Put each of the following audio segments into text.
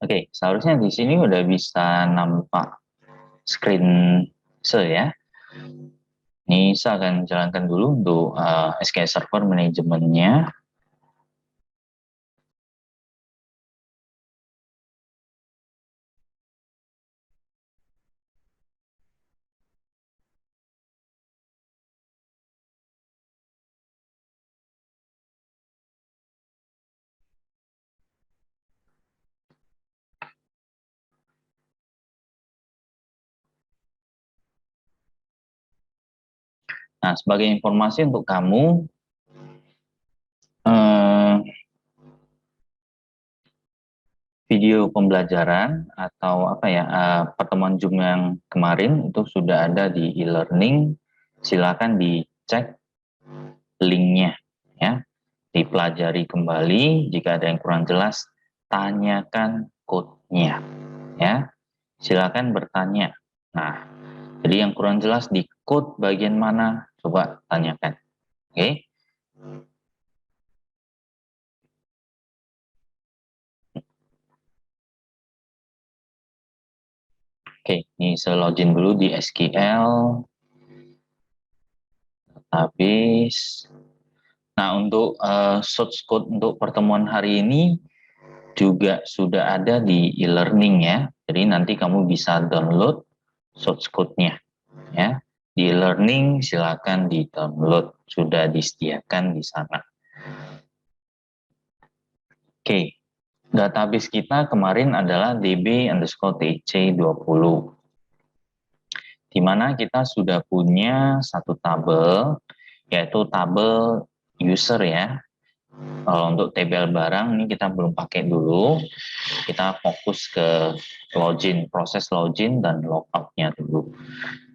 Oke, seharusnya di sini udah bisa nampak screen share ya. Ini saya akan jalankan dulu untuk SQL Server manajemennya. Nah, sebagai informasi untuk kamu, eh, video pembelajaran atau apa ya, pertemuan Zoom yang kemarin itu sudah ada di e-learning. Silakan dicek linknya ya, dipelajari kembali. Jika ada yang kurang jelas, tanyakan code-nya ya. Silakan bertanya. Nah, jadi yang kurang jelas di code bagian mana, coba tanyakan. Oke. Oke, ini saya login dulu di SQL. Habis. Nah, untuk source code untuk pertemuan hari ini juga sudah ada di e-learning ya. Jadi nanti kamu bisa download source code-nya ya. Di e-learning silakan di-download, sudah disediakan di sana. Oke, database kita kemarin adalah db_tc20, di mana kita sudah punya satu tabel, yaitu tabel user ya. Kalau untuk tabel barang ini kita belum pakai dulu, kita fokus ke login, proses login dan logout-nya dulu.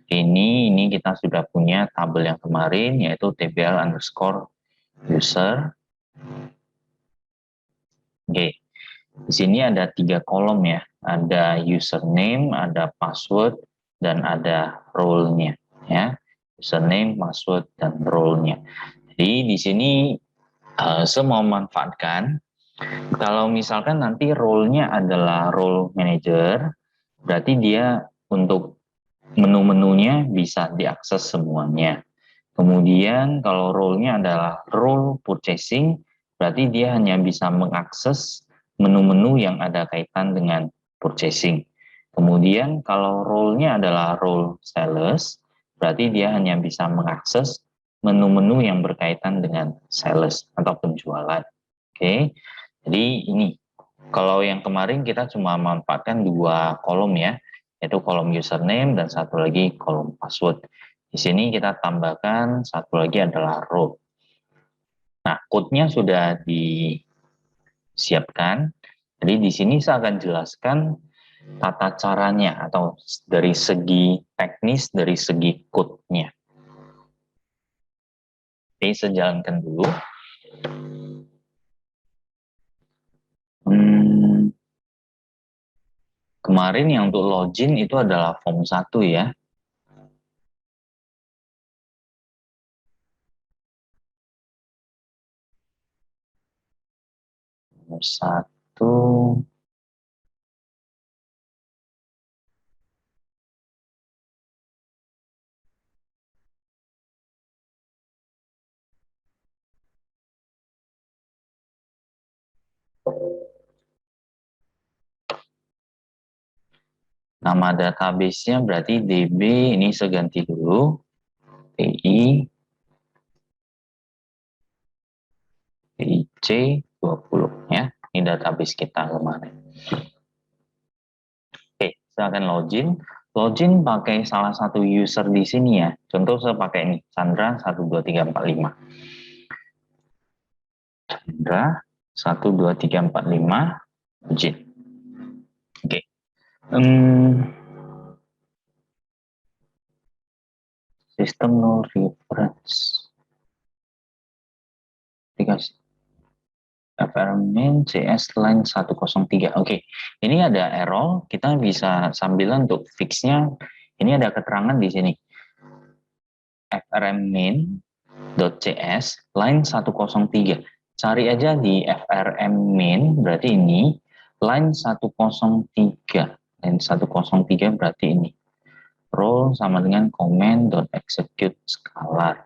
Ini kita sudah punya tabel yang kemarin, yaitu tbl_user. Oke, di sini ada 3 kolom ya, ada username, ada password, dan ada role-nya ya. Username, password, dan role-nya. Jadi di sini saya mau manfaatkan, kalau misalkan nanti role-nya adalah role manager, berarti dia untuk menu-menunya bisa diakses semuanya. Kemudian kalau role-nya adalah role purchasing, berarti dia hanya bisa mengakses menu-menu yang ada kaitan dengan purchasing. Kemudian kalau role-nya adalah role sales, berarti dia hanya bisa mengakses menu-menu yang berkaitan dengan sales atau penjualan. Oke, jadi ini kalau yang kemarin kita cuma memanfaatkan 2 kolom ya, yaitu kolom username dan satu lagi kolom password. Di sini kita tambahkan satu lagi adalah role. Nah, code-nya sudah disiapkan. Jadi di sini saya akan jelaskan tata caranya atau dari segi teknis, dari segi code-nya. Oke, saya jalankan dulu. Kemarin yang untuk login itu adalah form 1 ya. Form 1. Nama database-nya berarti DB, ini saya ganti dulu. TI TIC20 ya. Ini database kita kemarin. Oke, saya akan login. Login pakai salah satu user di sini ya. Contoh saya pakai ini, Sandra 12345. Sandra 12345 login. Oke. Sistem no reference. Aplikasi FRMin CS line 103. Oke, ini ada error, kita bisa sambil untuk fixnya. Ini ada keterangan di sini. frmmin.cs line 103. Cari aja di frmmin, berarti ini line 103. Line 103 berarti ini. Role sama dengan comment.execute scalar.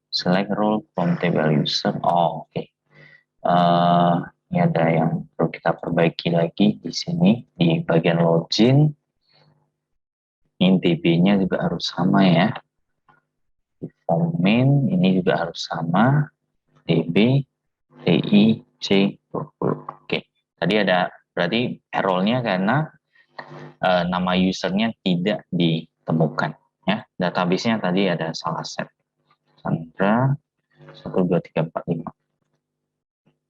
Select role from table user. Oh, oke. Ini ada yang perlu kita perbaiki lagi di sini di bagian login. Ini DB-nya juga harus sama ya. Di form main ini juga harus sama. DB, TI, C, 20. Oke. Tadi ada berarti error-nya karena nama usernya tidak ditemukan ya. Database-nya tadi ada salah set. Sandra 12345.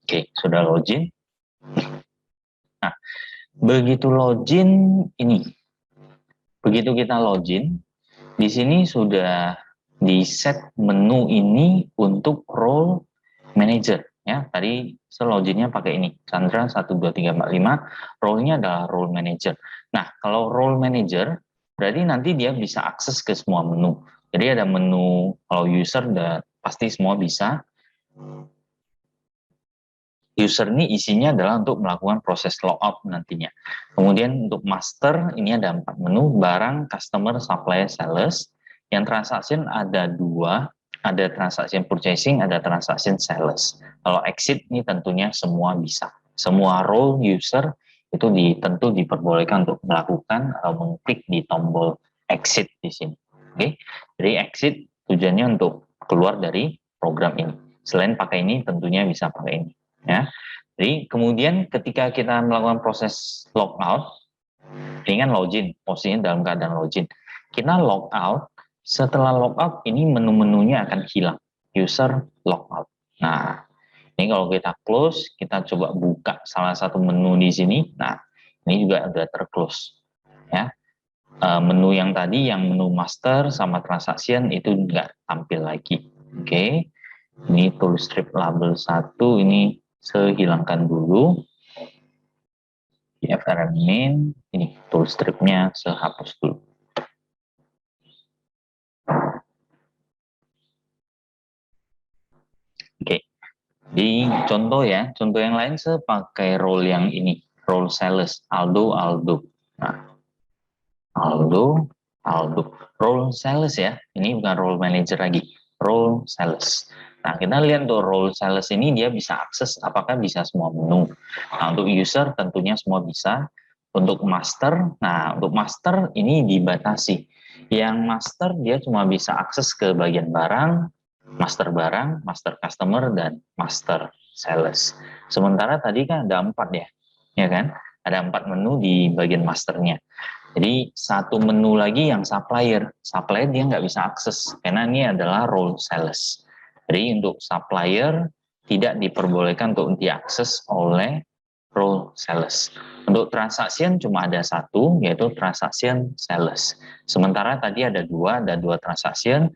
Oke, sudah login. Nah, begitu login ini. Begitu kita login, di sini sudah di set menu ini untuk role manager ya. Tadi loginnya pakai ini Sandra 12345, role-nya adalah role manager. Nah, kalau role manager berarti nanti dia bisa akses ke semua menu. Jadi ada menu, kalau user udah pasti semua bisa. User ini isinya adalah untuk melakukan proses logout nantinya. Kemudian untuk master ini ada 4 menu, barang, customer, supplier, sales. Yang transaction ada 2, ada transaction purchasing, ada transaction sales. Kalau exit ini tentunya semua bisa. Semua role user itu tentu diperbolehkan untuk melakukan atau mengklik di tombol exit di sini. Oke. Jadi exit tujuannya untuk keluar dari program ini. Selain pakai ini tentunya bisa pakai ini. Ya, jadi kemudian ketika kita melakukan proses logout, ini kan login, posisinya dalam keadaan login. Kita logout, setelah logout ini menu-menunya akan hilang, user logout. Nah, ini kalau kita close, kita coba buka salah satu menu di sini. Nah, ini juga udah terclose, ya. Menu yang tadi, yang menu master sama transaction itu nggak tampil lagi. Oke, ini toolstrip label 1 ini sehilangkan dulu. Di FRM main ini toolstripnya sehapus dulu. Oke, di contoh ya, contoh yang lain saya pakai role yang ini, role sales Aldo. Nah, Aldo, role sales ya, ini bukan role manager lagi, role sales. Nah, kita lihat tuh role sales ini dia bisa akses apakah bisa semua menu. Nah, untuk user tentunya semua bisa. Untuk master, nah untuk master ini dibatasi. Yang master dia cuma bisa akses ke bagian barang, master customer, dan master sales. Sementara tadi kan ada 4 ya kan? Ada 4 menu di bagian masternya. Jadi satu menu lagi yang supplier dia nggak bisa akses karena ini adalah role sales. Jadi untuk supplier tidak diperbolehkan untuk diakses oleh role sales. Untuk transaction cuma ada 1 yaitu transaction sales. Sementara tadi ada 2 transaction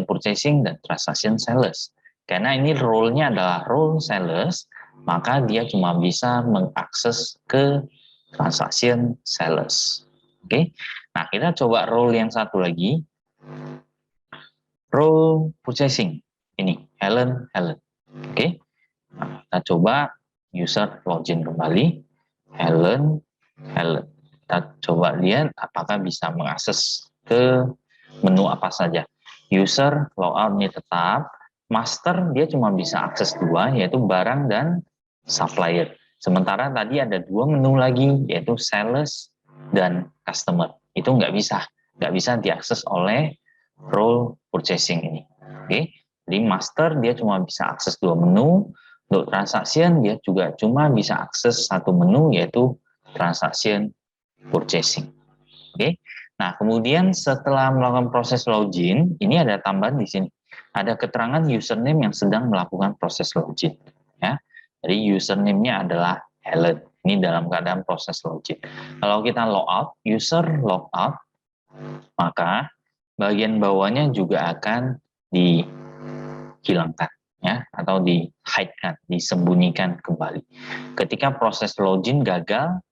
purchasing dan transaction sales. Karena ini role-nya adalah role sales, maka dia cuma bisa mengakses ke transaction sales. Oke. Nah, kita coba role yang satu lagi. Role purchasing. Ini Helen. Oke. Nah, kita coba user login kembali. Helen. Kita coba lihat apakah bisa mengakses ke menu apa saja. User logout ini tetap. Master dia cuma bisa akses 2 yaitu barang dan supplier. Sementara tadi ada 2 menu lagi yaitu sales dan customer. Itu nggak bisa diakses oleh role purchasing ini. Oke. Jadi master dia cuma bisa akses 2 menu. Untuk transaction dia juga cuma bisa akses 1 menu yaitu transaction purchasing. Oke. Nah, kemudian setelah melakukan proses login, ini ada tambahan di sini. Ada keterangan username yang sedang melakukan proses login, ya. Jadi username-nya adalah Helen. Ini dalam keadaan proses login. Kalau kita logout, user logout, maka bagian bawahnya juga akan dihilangkan ya, atau di-hide-kan, disembunyikan kembali. Ketika proses login gagal,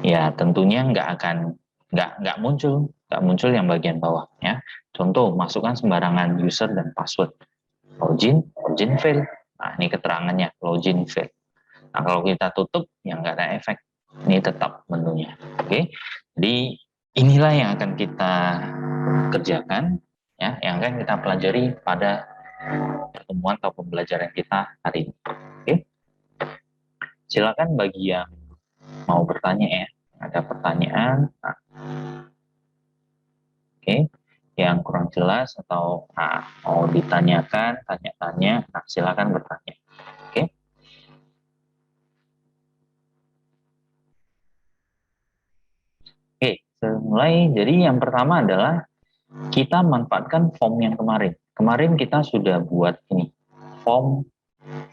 ya tentunya nggak muncul yang bagian bawah ya. Contoh, masukkan sembarangan user dan password. Login fail. Nah, ini keterangannya login fail. Nah, kalau kita tutup, ya nggak ada efek. Ini tetap menunya. Oke. Jadi inilah yang akan kita kerjakan, ya, yang akan kita pelajari pada pertemuan atau pembelajaran kita hari ini. Oke. Silakan bagi yang mau bertanya ya. Ada pertanyaan. Nah, oke. Yang kurang jelas atau mau ditanyakan, tanya-tanya, nah silakan bertanya. Oke. Oke, mulai. Jadi yang pertama adalah kita manfaatkan form yang kemarin. Kemarin kita sudah buat ini, form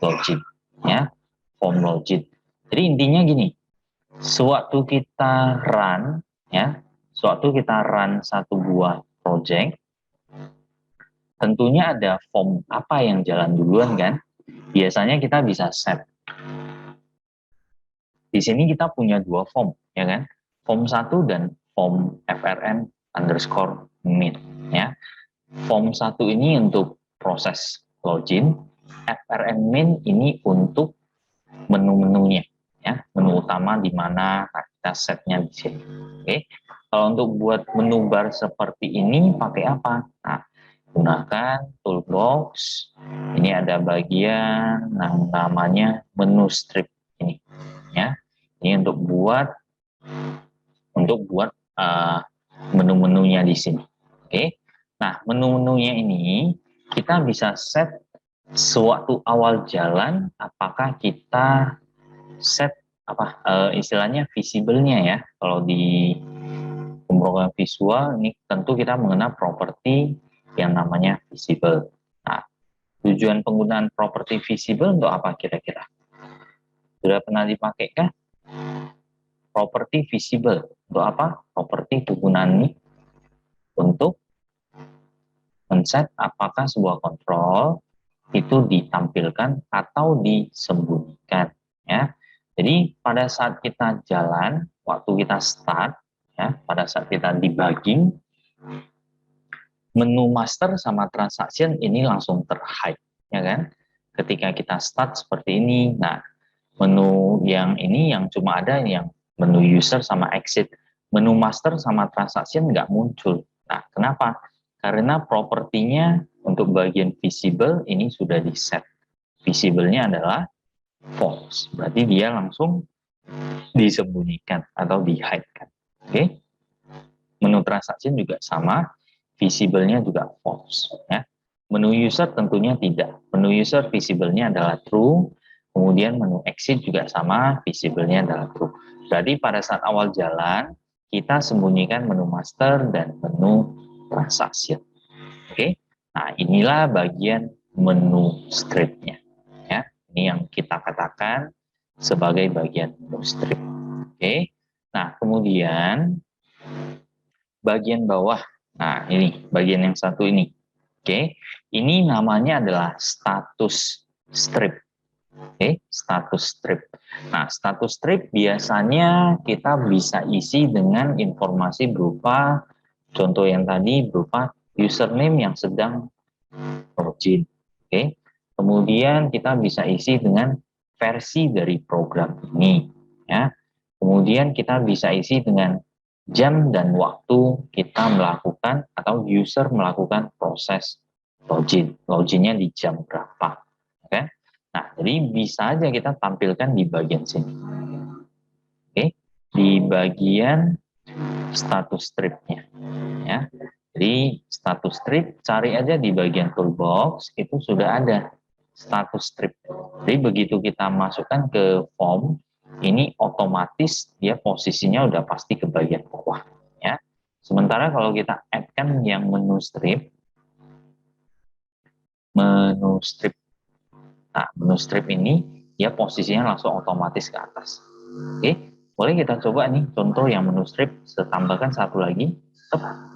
login, ya, form login. Jadi intinya gini, sewaktu kita run, ya, sewaktu kita run satu buah project, tentunya ada form apa yang jalan duluan kan? Biasanya kita bisa set. Di sini kita punya dua form, ya kan? Form 1 dan form frn underscore min, ya. Form 1 ini untuk proses login, frn min ini untuk menu-menunya, ya, menu utama di mana kita setnya di sini. Oke, kalau untuk buat menu bar seperti ini pakai apa? Nah, gunakan toolbox. Ini ada bagian namanya menu strip ini, ya. Ini untuk buat menu-menunya di sini. Oke, nah menu-menunya ini kita bisa set sewaktu awal jalan, apakah kita set istilahnya visible-nya ya. Kalau di pemrograman visual ini tentu kita mengenal properti yang namanya visible. Nah, tujuan penggunaan properti visible untuk apa kira-kira? Sudah pernah dipakai kah? Properti visible untuk apa? Properti penggunaan ini untuk men-set apakah sebuah kontrol itu ditampilkan atau disembunyikan, ya. Jadi pada saat kita jalan, waktu kita start, ya, pada saat kita debugging, menu master sama transaction ini langsung terhide, ya kan? Ketika kita start seperti ini, nah menu yang ini yang cuma ada yang menu user sama exit, menu master sama transaction nggak muncul. Nah, kenapa? Karena propertinya untuk bagian visible ini sudah di set. Visible-nya adalah false, berarti dia langsung disembunyikan atau di-hide kan. Oke. Menu transaction juga sama, visible-nya juga false, ya. Menu user tentunya tidak. Menu user visible-nya adalah true, kemudian menu exit juga sama, visible-nya adalah true. Berarti pada saat awal jalan, kita sembunyikan menu master dan menu transaction. Oke. Nah, inilah bagian menu strip-nya, ya. Ini yang kita katakan sebagai bagian menu strip. Oke. Nah, kemudian bagian bawah. Nah, ini bagian yang satu ini. Oke. Ini namanya adalah status strip. Oke, status strip. Nah, status strip biasanya kita bisa isi dengan informasi berupa contoh yang tadi berupa username yang sedang login. Oke. Kemudian kita bisa isi dengan versi dari program ini, ya. Kemudian kita bisa isi dengan jam dan waktu kita melakukan atau user melakukan proses login. Loginnya di jam berapa. Oke. Nah, jadi bisa aja kita tampilkan di bagian sini. Oke. Di bagian status stripnya, ya. Jadi status strip cari aja di bagian toolbox itu sudah ada status strip. Jadi begitu kita masukkan ke form ini otomatis dia posisinya udah pasti ke bagian bawah, ya. Sementara kalau kita add-kan yang menu strip, nah menu strip ini dia posisinya langsung otomatis ke atas. Oke, boleh kita coba nih contoh yang menu strip, saya tambahkan satu lagi.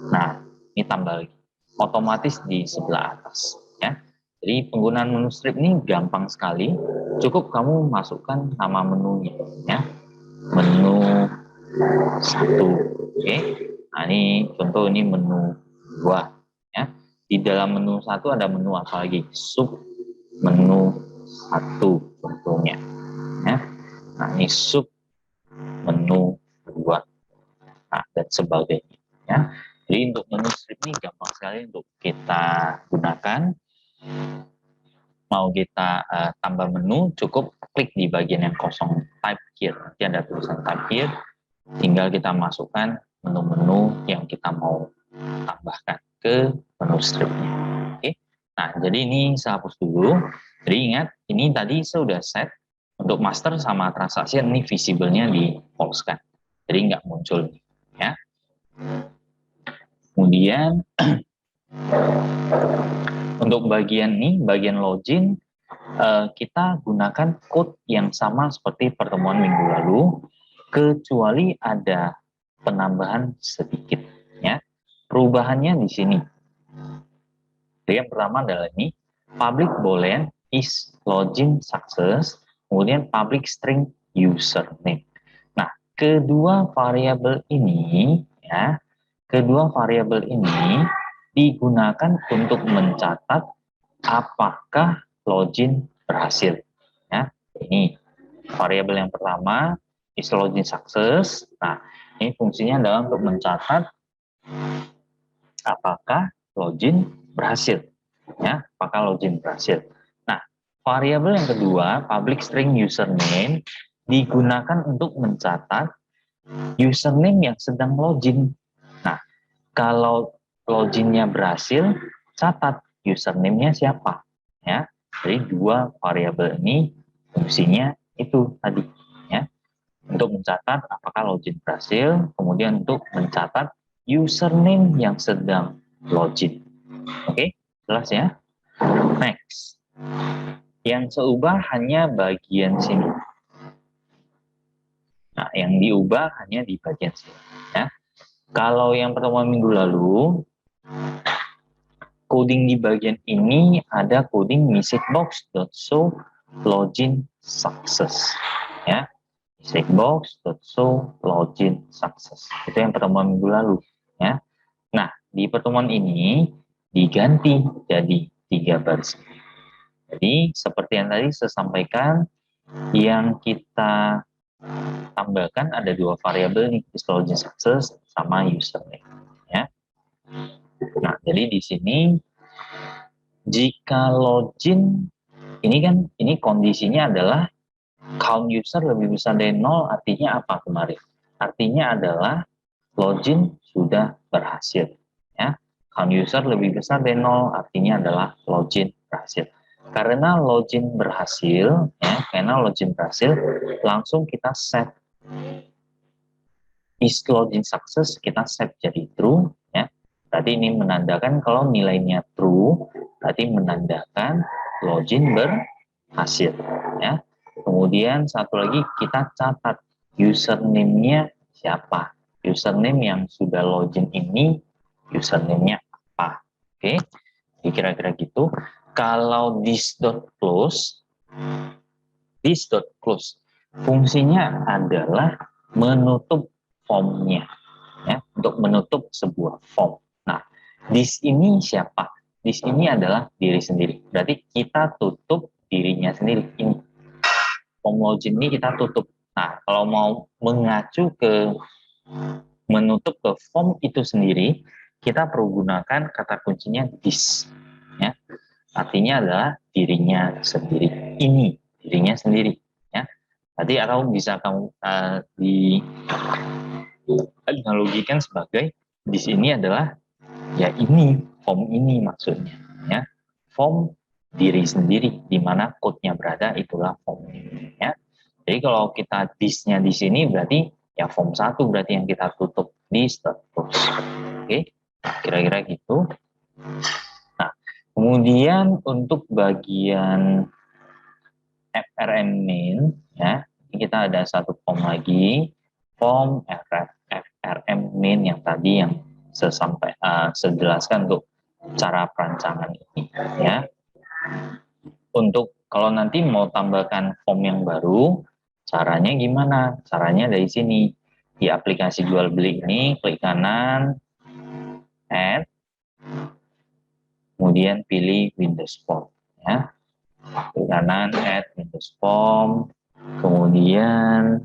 Nah, ini tambah lagi. Otomatis di sebelah atas, ya. Jadi penggunaan menu strip ini gampang sekali. Cukup kamu masukkan nama menunya, ya. Menu 1. Oke. Nah, ini contoh ini menu 2, ya. Di dalam menu 1 ada menu apa lagi? Sub menu 1 contohnya, ya. Nah, ini sub menu kedua, nah, dan sebagainya. Ya. Jadi untuk menu strip ini gampang sekali untuk kita gunakan. Mau kita tambah menu, cukup klik di bagian yang kosong, type here. Nanti ada tulisan type here, tinggal kita masukkan menu-menu yang kita mau tambahkan ke menu stripnya. Oke. Nah, jadi ini saya hapus dulu. Jadi ingat, ini tadi saya sudah set untuk master sama transaksi, ini visible-nya di false kan. Jadi nggak muncul. Ya. Kemudian untuk bagian ini, bagian login, kita gunakan code yang sama seperti pertemuan minggu lalu, kecuali ada penambahan sedikit. Ya. Perubahannya di sini. Jadi yang pertama adalah ini, public boolean is login success, kemudian public string username. Nah, kedua variabel ini, ya, kedua variabel ini digunakan untuk mencatat apakah login berhasil. Ya, ini variabel yang pertama is login success. Nah, ini fungsinya adalah untuk mencatat apakah login berhasil. Ya, apakah login berhasil. Nah, variabel yang kedua, public string username, digunakan untuk mencatat username yang sedang login. Nah, kalau loginnya berhasil, catat username-nya siapa. Ya, jadi dua variabel ini fungsinya itu tadi. Ya, untuk mencatat apakah login berhasil, kemudian untuk mencatat username yang sedang login. Oke, jelas ya? Next. Yang saya ubah hanya bagian sini. Nah, yang diubah hanya di bagian sini. Ya. Kalau yang pertemuan minggu lalu, coding di bagian ini ada coding messagebox.show login success. Ya. Messagebox.show login success. Itu yang pertemuan minggu lalu. Ya. Nah, di pertemuan ini diganti jadi 3 baris. Jadi, seperti yang tadi saya sampaikan, yang kita tambahkan ada 2 variabel nih, login success sama username. Ya. Nah, jadi di sini jika login ini kondisinya adalah count user lebih besar dari 0, artinya apa kemarin? Artinya adalah login sudah berhasil. Ya. Count user lebih besar dari 0, artinya adalah login berhasil. Karena login berhasil, langsung kita set is login success, kita set jadi true. Ya. Berarti ini menandakan kalau nilainya true, berarti menandakan login berhasil. Ya. Kemudian satu lagi kita catat username-nya siapa. Username yang sudah login ini, username-nya apa. Oke, kira-kira gitu. Kalau this.close, fungsinya adalah menutup formnya, ya, untuk menutup sebuah form. Nah, this ini siapa? This ini adalah diri sendiri. Berarti kita tutup dirinya sendiri. Ini form login ini kita tutup. Nah, kalau mau mengacu ke menutup ke form itu sendiri, kita perlu gunakan kata kuncinya this. Ya. Artinya adalah dirinya sendiri. Ini dirinya sendiri. Ya. Tadi atau bisa kamu dianalogikan sebagai di sini adalah ya ini form ini maksudnya. Ya. Form diri sendiri, di mana code-nya berada itulah form. Ya. Jadi kalau kita this-nya di sini berarti ya form 1 berarti yang kita tutup di status. Oke, kira-kira gitu. Nah, kemudian untuk bagian FRM main, ya, kita ada satu form lagi, form FRM main yang tadi yang saya jelaskan untuk cara perancangan ini, ya. Untuk kalau nanti mau tambahkan form yang baru, caranya gimana? Caranya dari sini. Di aplikasi jual beli ini, klik kanan, add, kemudian pilih Windows Form. Ya. Klik kanan, add Windows Form, kemudian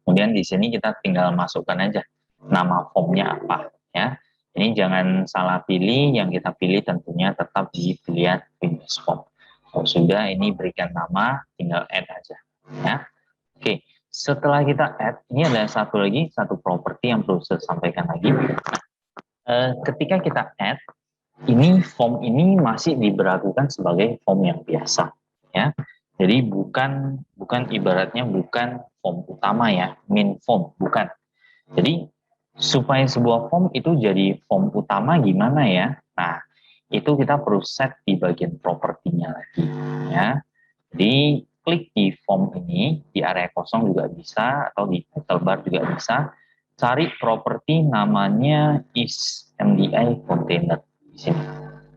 Kemudian di sini kita tinggal masukkan aja nama formnya apa ya. Ini jangan salah pilih, yang kita pilih tentunya tetap di pilihan previous form. Kalau sudah ini berikan nama, tinggal add aja ya. Oke, setelah kita add, ini ada satu properti yang perlu saya sampaikan lagi. Ketika kita add, ini form ini masih diberlakukan sebagai form yang biasa ya. Jadi bukan ibaratnya bukan form utama ya, main form, bukan. Jadi supaya sebuah form itu jadi form utama gimana ya? Nah, itu kita perlu set di bagian propertinya lagi ya. Jadi klik di form ini, di area kosong juga bisa, atau di title bar juga bisa. Cari properti namanya isMDI container di sini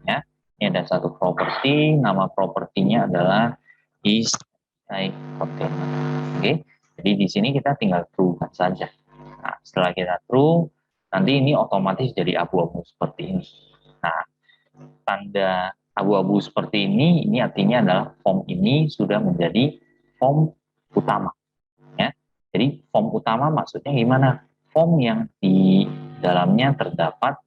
ya. Ini ada satu properti, nama propertinya adalah isMDI container. Oke. Jadi di sini kita tinggal true saja. Nah, setelah kita true, nanti ini otomatis jadi abu-abu seperti ini. Nah, tanda abu-abu seperti ini artinya adalah form ini sudah menjadi form utama. Ya. Jadi form utama maksudnya gimana? Form yang di dalamnya terdapat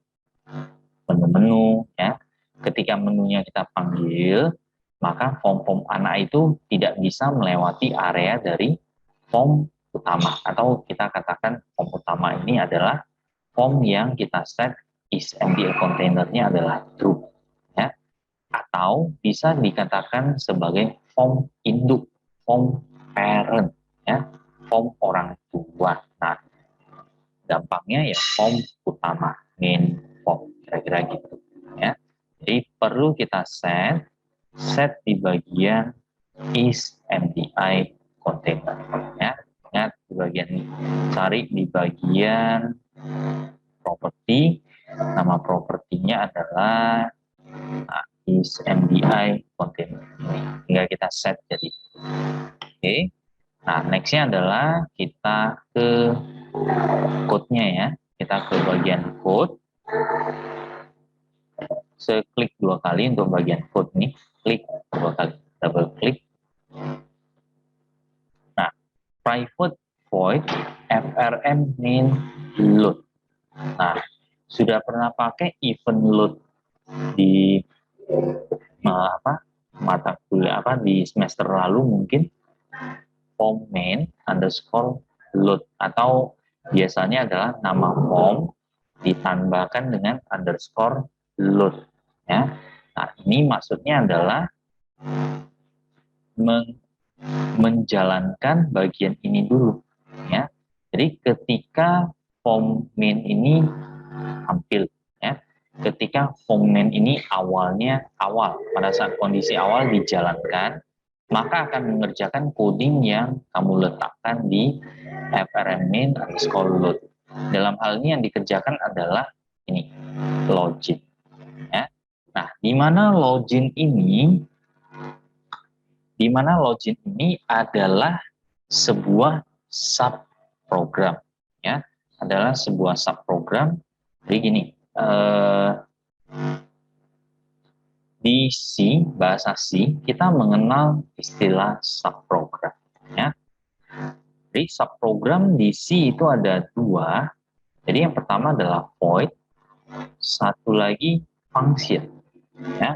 menu-menu. Ya. Ketika menunya kita panggil, maka form-form anak itu tidak bisa melewati area dari form utama. Atau kita katakan form utama ini adalah form yang kita set isMDI containernya adalah true. Ya. Atau bisa dikatakan sebagai form induk, form parent, ya, form orang tua. Nah, gampangnya ya form utama, main form, kira-kira gitu. Ya. Jadi perlu kita set di bagian isMDI container. Ya. Ingat di bagian ini, cari di bagian properti, nama propertinya adalah isMDI container ini. Tinggal kita set jadi. Oke. Nah, nextnya adalah kita ke code-nya ya. Kita ke bagian code. Klik 2 kali untuk bagian code nih. Klik 2 kali. Double klik. Nah, private void frm main load. Nah, sudah pernah pakai event load di mata kuliah di semester lalu mungkin, form main underscore load, atau biasanya adalah nama form ditambahkan dengan underscore load ya. Nah, ini maksudnya adalah menjalankan bagian ini dulu ya. Jadi ketika form main ini tampil ya, ketika form main ini awal pada saat kondisi awal dijalankan, maka akan mengerjakan coding yang kamu letakkan di frm main underscore load. Dalam hal ini yang dikerjakan adalah ini login ya. Nah, di mana login ini adalah sebuah subprogram ya, adalah sebuah subprogram. Jadi gini, di C, bahasa C, kita mengenal istilah subprogram ya. Jadi subprogram di C itu ada 2. Jadi yang pertama adalah void, satu lagi function ya.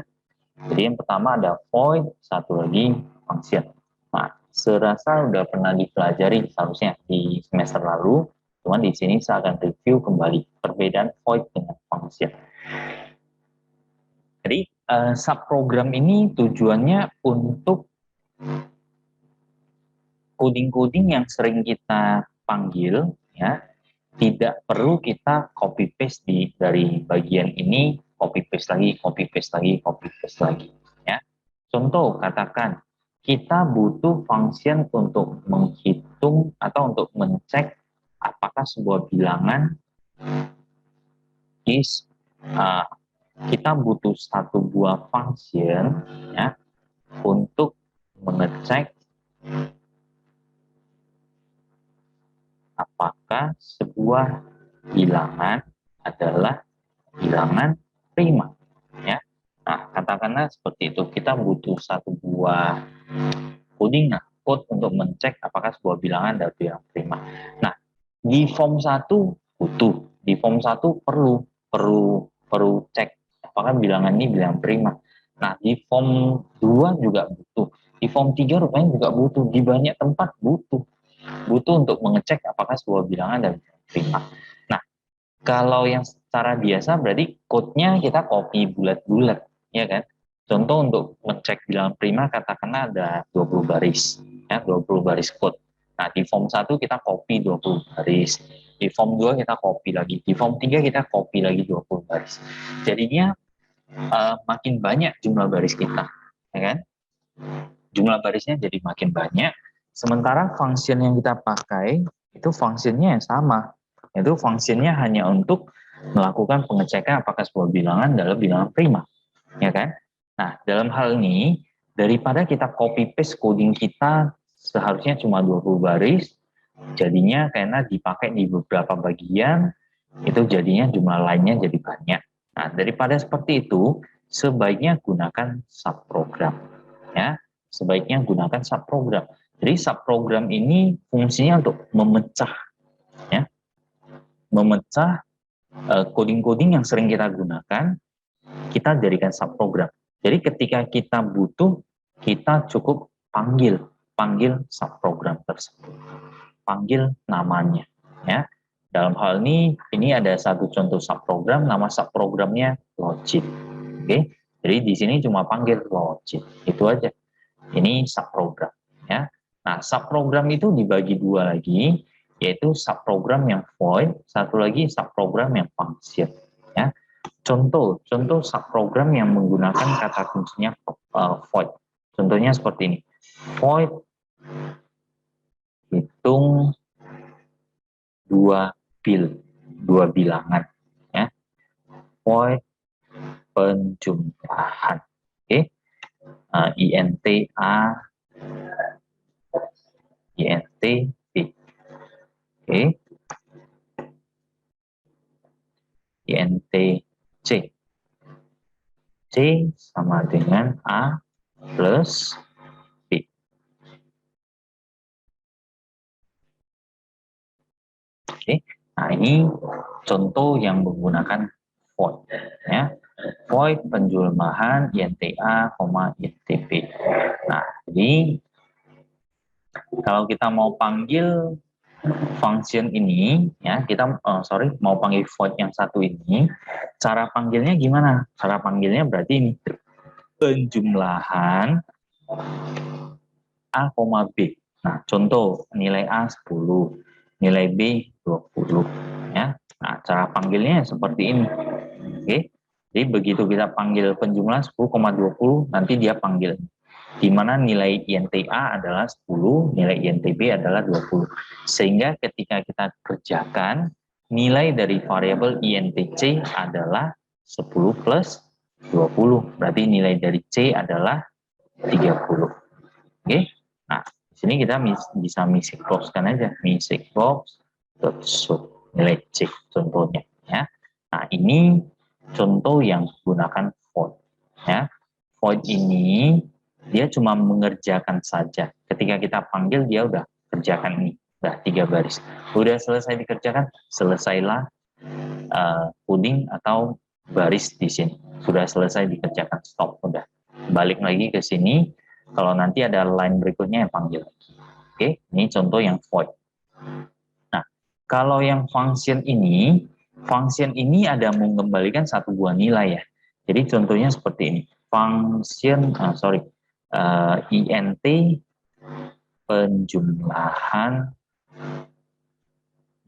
Jadi yang pertama ada void, satu lagi function. Nah, serasa udah pernah dipelajari seharusnya di semester lalu, cuman di sini saya akan review kembali perbedaan void dengan function. Jadi subprogram ini tujuannya untuk coding-coding yang sering kita panggil ya, tidak perlu kita copy paste dari bagian ini, copy paste lagi ya. Contoh, katakan kita butuh function untuk menghitung atau untuk mencek apakah sebuah bilangan kita butuh satu buah function ya untuk mengecek apakah sebuah bilangan adalah bilangan prima ya. Nah, katakanlah seperti itu, kita butuh satu buah coding. Nah, code untuk mencek apakah sebuah bilangan adalah bilangan prima. Nah, di form 1 butuh, di form 1 perlu cek apakah bilangan ini bilangan prima. Nah, di form 2 juga butuh, di form 3 rupanya juga butuh, di banyak tempat butuh untuk mengecek apakah sebuah bilangan adalah bilangan prima. Nah, kalau yang secara biasa berarti code-nya kita copy bulat-bulat, ya kan? Contoh untuk mengecek bilangan prima katakanlah ada 20 baris, ya 20 baris code. Nah, di form 1 kita copy 20 baris, di form 2 kita copy lagi, di form 3 kita copy lagi 20 baris. Jadinya makin banyak jumlah baris kita, ya kan? Jumlah barisnya jadi makin banyak, sementara function yang kita pakai itu fungsinya yang sama, yaitu fungsinya hanya untuk melakukan pengecekan apakah sebuah bilangan adalah bilangan prima, ya kan? Nah, dalam hal ini, daripada kita copy paste coding kita seharusnya cuma 20 baris, jadinya karena dipakai di beberapa bagian, itu jadinya jumlah lainnya jadi banyak. Nah, daripada seperti itu, sebaiknya gunakan subprogram, ya. Sebaiknya gunakan subprogram. Jadi subprogram ini fungsinya untuk memecah, ya, memecah coding-coding yang sering kita gunakan, kita jadikan subprogram. Jadi ketika kita butuh, kita cukup panggil subprogram tersebut, panggil namanya, ya. Dalam hal ini ada satu contoh subprogram, nama subprogramnya logit. Oke, jadi di sini cuma panggil logit, itu aja. Ini subprogram, ya. Nah, subprogram itu dibagi dua lagi, yaitu subprogram yang void, satu lagi subprogram yang function, ya. Contoh subprogram yang menggunakan kata kuncinya void. Contohnya seperti ini. Void hitung dua bilangan, ya. Void penjumlahan. Oke. INT A, INT B. Oke. INT C. C sama dengan A plus B. Oke. Nah, ini contoh yang menggunakan void, ya. Void penjumlahan INTA, INTB. Nah, jadi kalau kita mau panggil function ini, ya, kita mau panggil void yang satu ini, cara panggilnya gimana? Cara panggilnya berarti ini penjumlahan A, B. Nah, contoh nilai A 10, nilai B 20, ya. Nah, cara panggilnya seperti ini. Oke. Jadi begitu kita panggil penjumlahan 10,20, nanti dia panggil di mana nilai INTA adalah 10, nilai INTB adalah 20. Sehingga ketika kita kerjakan, nilai dari variabel INTC adalah 10 plus 20. Berarti nilai dari C adalah 30. Oke. Nah, di sini kita bisa misi boxkan aja, misi box nilai C contohnya, ya. Nah, ini contoh yang gunakan void, ya. Void ini dia cuma mengerjakan saja. Ketika kita panggil dia udah kerjakan ini, udah 3 baris. Udah selesai dikerjakan, selesailah coding atau baris di sini. Sudah selesai dikerjakan, stop, udah. Balik lagi ke sini, kalau nanti ada line berikutnya yang panggil lagi. Oke, ini contoh yang void. Nah, kalau yang function ini ada mengembalikan satu buah nilai, ya. Jadi contohnya seperti ini. Function, INT penjumlahan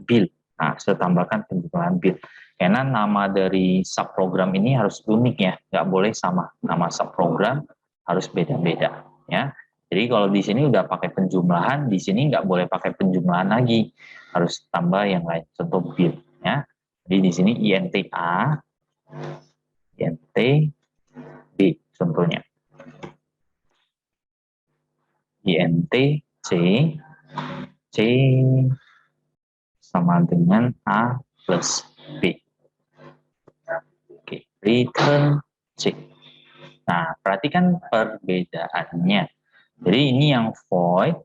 bill. Nah, saya tambahkan penjumlahan bill. Karena nama dari subprogram ini harus unik, ya, nggak boleh sama. Nama subprogram harus beda-beda, ya. Jadi kalau di sini udah pakai penjumlahan, di sini nggak boleh pakai penjumlahan lagi, harus tambah yang lain. Contoh bill, ya. Jadi di sini INT A, INT B, contohnya. INT C, C sama dengan A plus B. Oke, return C. Nah, perhatikan perbedaannya. Jadi ini yang void,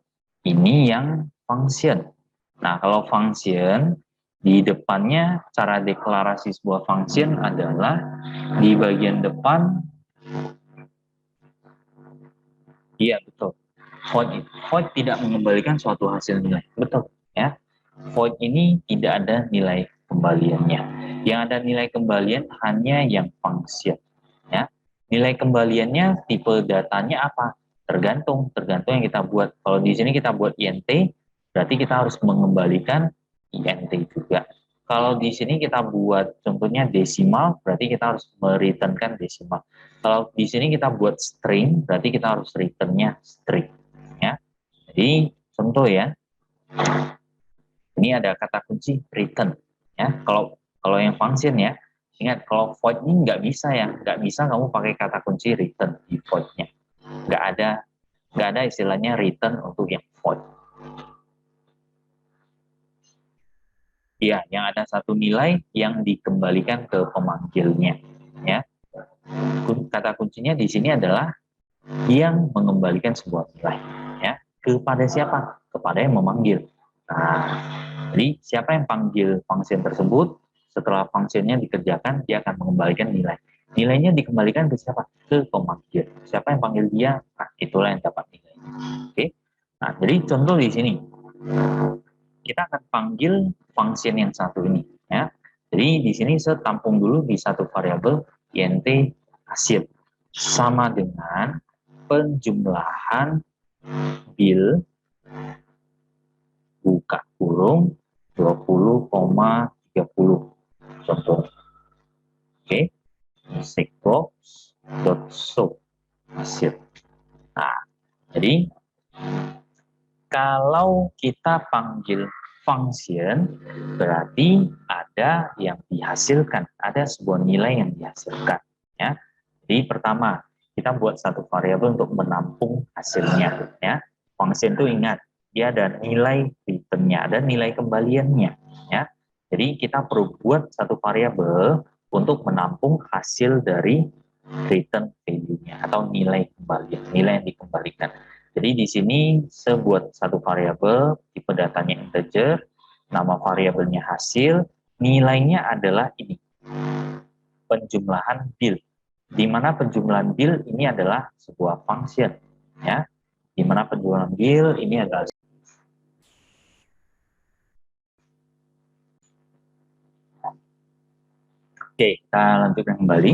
Ini yang function. Nah, kalau function, di depannya cara deklarasi sebuah function adalah di bagian depan, iya betul, void tidak mengembalikan suatu hasil nilai, betul ya. Void ini tidak ada nilai kembaliannya. Yang ada nilai kembalian hanya yang function ya. Nilai kembaliannya tipe datanya apa? Tergantung yang kita buat. Kalau di sini kita buat int, berarti kita harus mengembalikan int juga. Kalau di sini kita buat contohnya desimal, berarti kita harus mereturnkan desimal. Kalau di sini kita buat string, berarti kita harus returnnya string ya. Jadi contoh ya, ini ada kata kunci return ya. Kalau yang function ya, ingat kalau void ini nggak bisa ya, nggak bisa kamu pakai kata kunci return di voidnya. Nggak ada istilahnya return untuk yang void. Ya, yang ada satu nilai yang dikembalikan ke pemanggilnya ya. Kata kuncinya di sini adalah yang mengembalikan sebuah nilai ya. Kepada siapa? Kepada yang memanggil. Nah, jadi siapa yang panggil function tersebut, setelah functionnya dikerjakan, dia akan mengembalikan nilai. Nilainya dikembalikan ke siapa? Ke pemanggil. Siapa yang panggil dia? Nah, itulah yang dapat nilai. Oke. Nah, jadi contoh di sini. Kita akan panggil function yang satu ini. Ya. Jadi di sini saya tampung dulu di satu variabel int hasil. Sama dengan penjumlahan bil buka kurung 20,30 contoh. Oke, checkbox.show hasil. Nah, jadi kalau kita panggil function, berarti ada yang dihasilkan, ada sebuah nilai yang dihasilkan. Ya. Jadi pertama, kita buat satu variabel untuk menampung hasilnya. Ya. Function itu ingat, dia ada nilai return-nya, ada nilai kembaliannya. Ya. Jadi kita perlu buat satu variabel untuk menampung hasil dari return value-nya atau nilai kembalian, nilai yang dikembalikan. Jadi di sini saya buat satu variabel, tipe datanya integer, nama variabelnya hasil, nilainya adalah ini, penjumlahan bil. Di mana penjumlahan bil ini adalah sebuah function, ya. Di mana penjumlahan bil ini adalah Oke, kita lanjutkan kembali.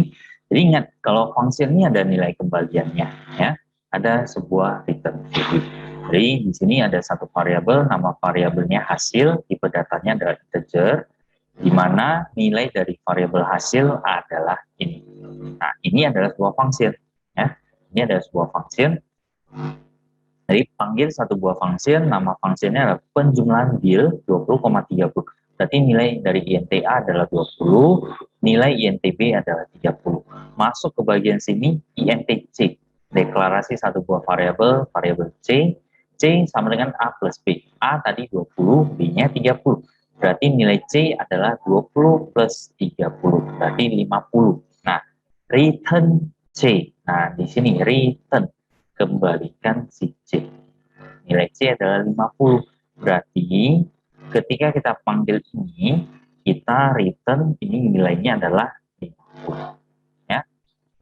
Jadi ingat, kalau function ini ada nilai kembaliannya, ya, ada sebuah return value. Jadi di sini ada satu variabel, nama variabelnya hasil, tipe datanya adalah integer, di mana nilai dari variabel hasil adalah ini. Nah, ini adalah sebuah function, ya. Ini adalah sebuah function. Jadi panggil satu buah function, nama functionnya adalah penjumlahan bil 20,30. Berarti nilai dari INTA adalah 20, nilai INTB adalah 30. Masuk ke bagian sini INTC, deklarasi satu buah variabel, variabel C, C sama dengan A plus B. A tadi 20, B-nya 30. Berarti nilai C adalah 20 plus 30, berarti 50. Nah, return C. Nah, di sini return, kembalikan si C. Nilai C adalah 50. Berarti ketika kita panggil ini, kita return ini nilainya adalah 50. Ya.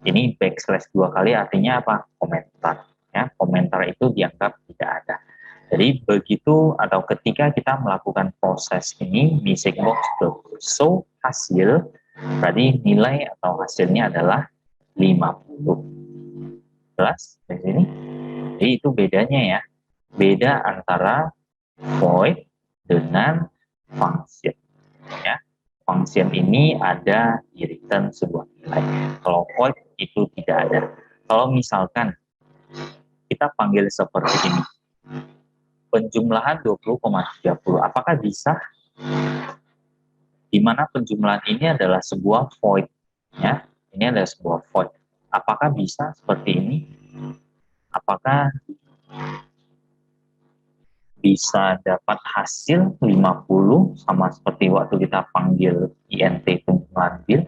Ini backslash 2 kali artinya apa? Komentar. Ya, komentar itu dianggap tidak ada. Jadi begitu atau ketika kita melakukan proses ini di checkbox.show hasil, berarti nilai atau hasilnya adalah 50. Jelas di sini? Jadi itu bedanya ya. Beda antara void dengan function. Ya. Function ini ada di return sebuah nilai. Kalau void itu tidak ada. Kalau misalkan kita panggil seperti ini, penjumlahan 20,30, apakah bisa? Di mana penjumlahan ini adalah sebuah void. Ya. Ini adalah sebuah void. Apakah bisa seperti ini? Apakah bisa dapat hasil 50 sama seperti waktu kita panggil int penjumlahan bil?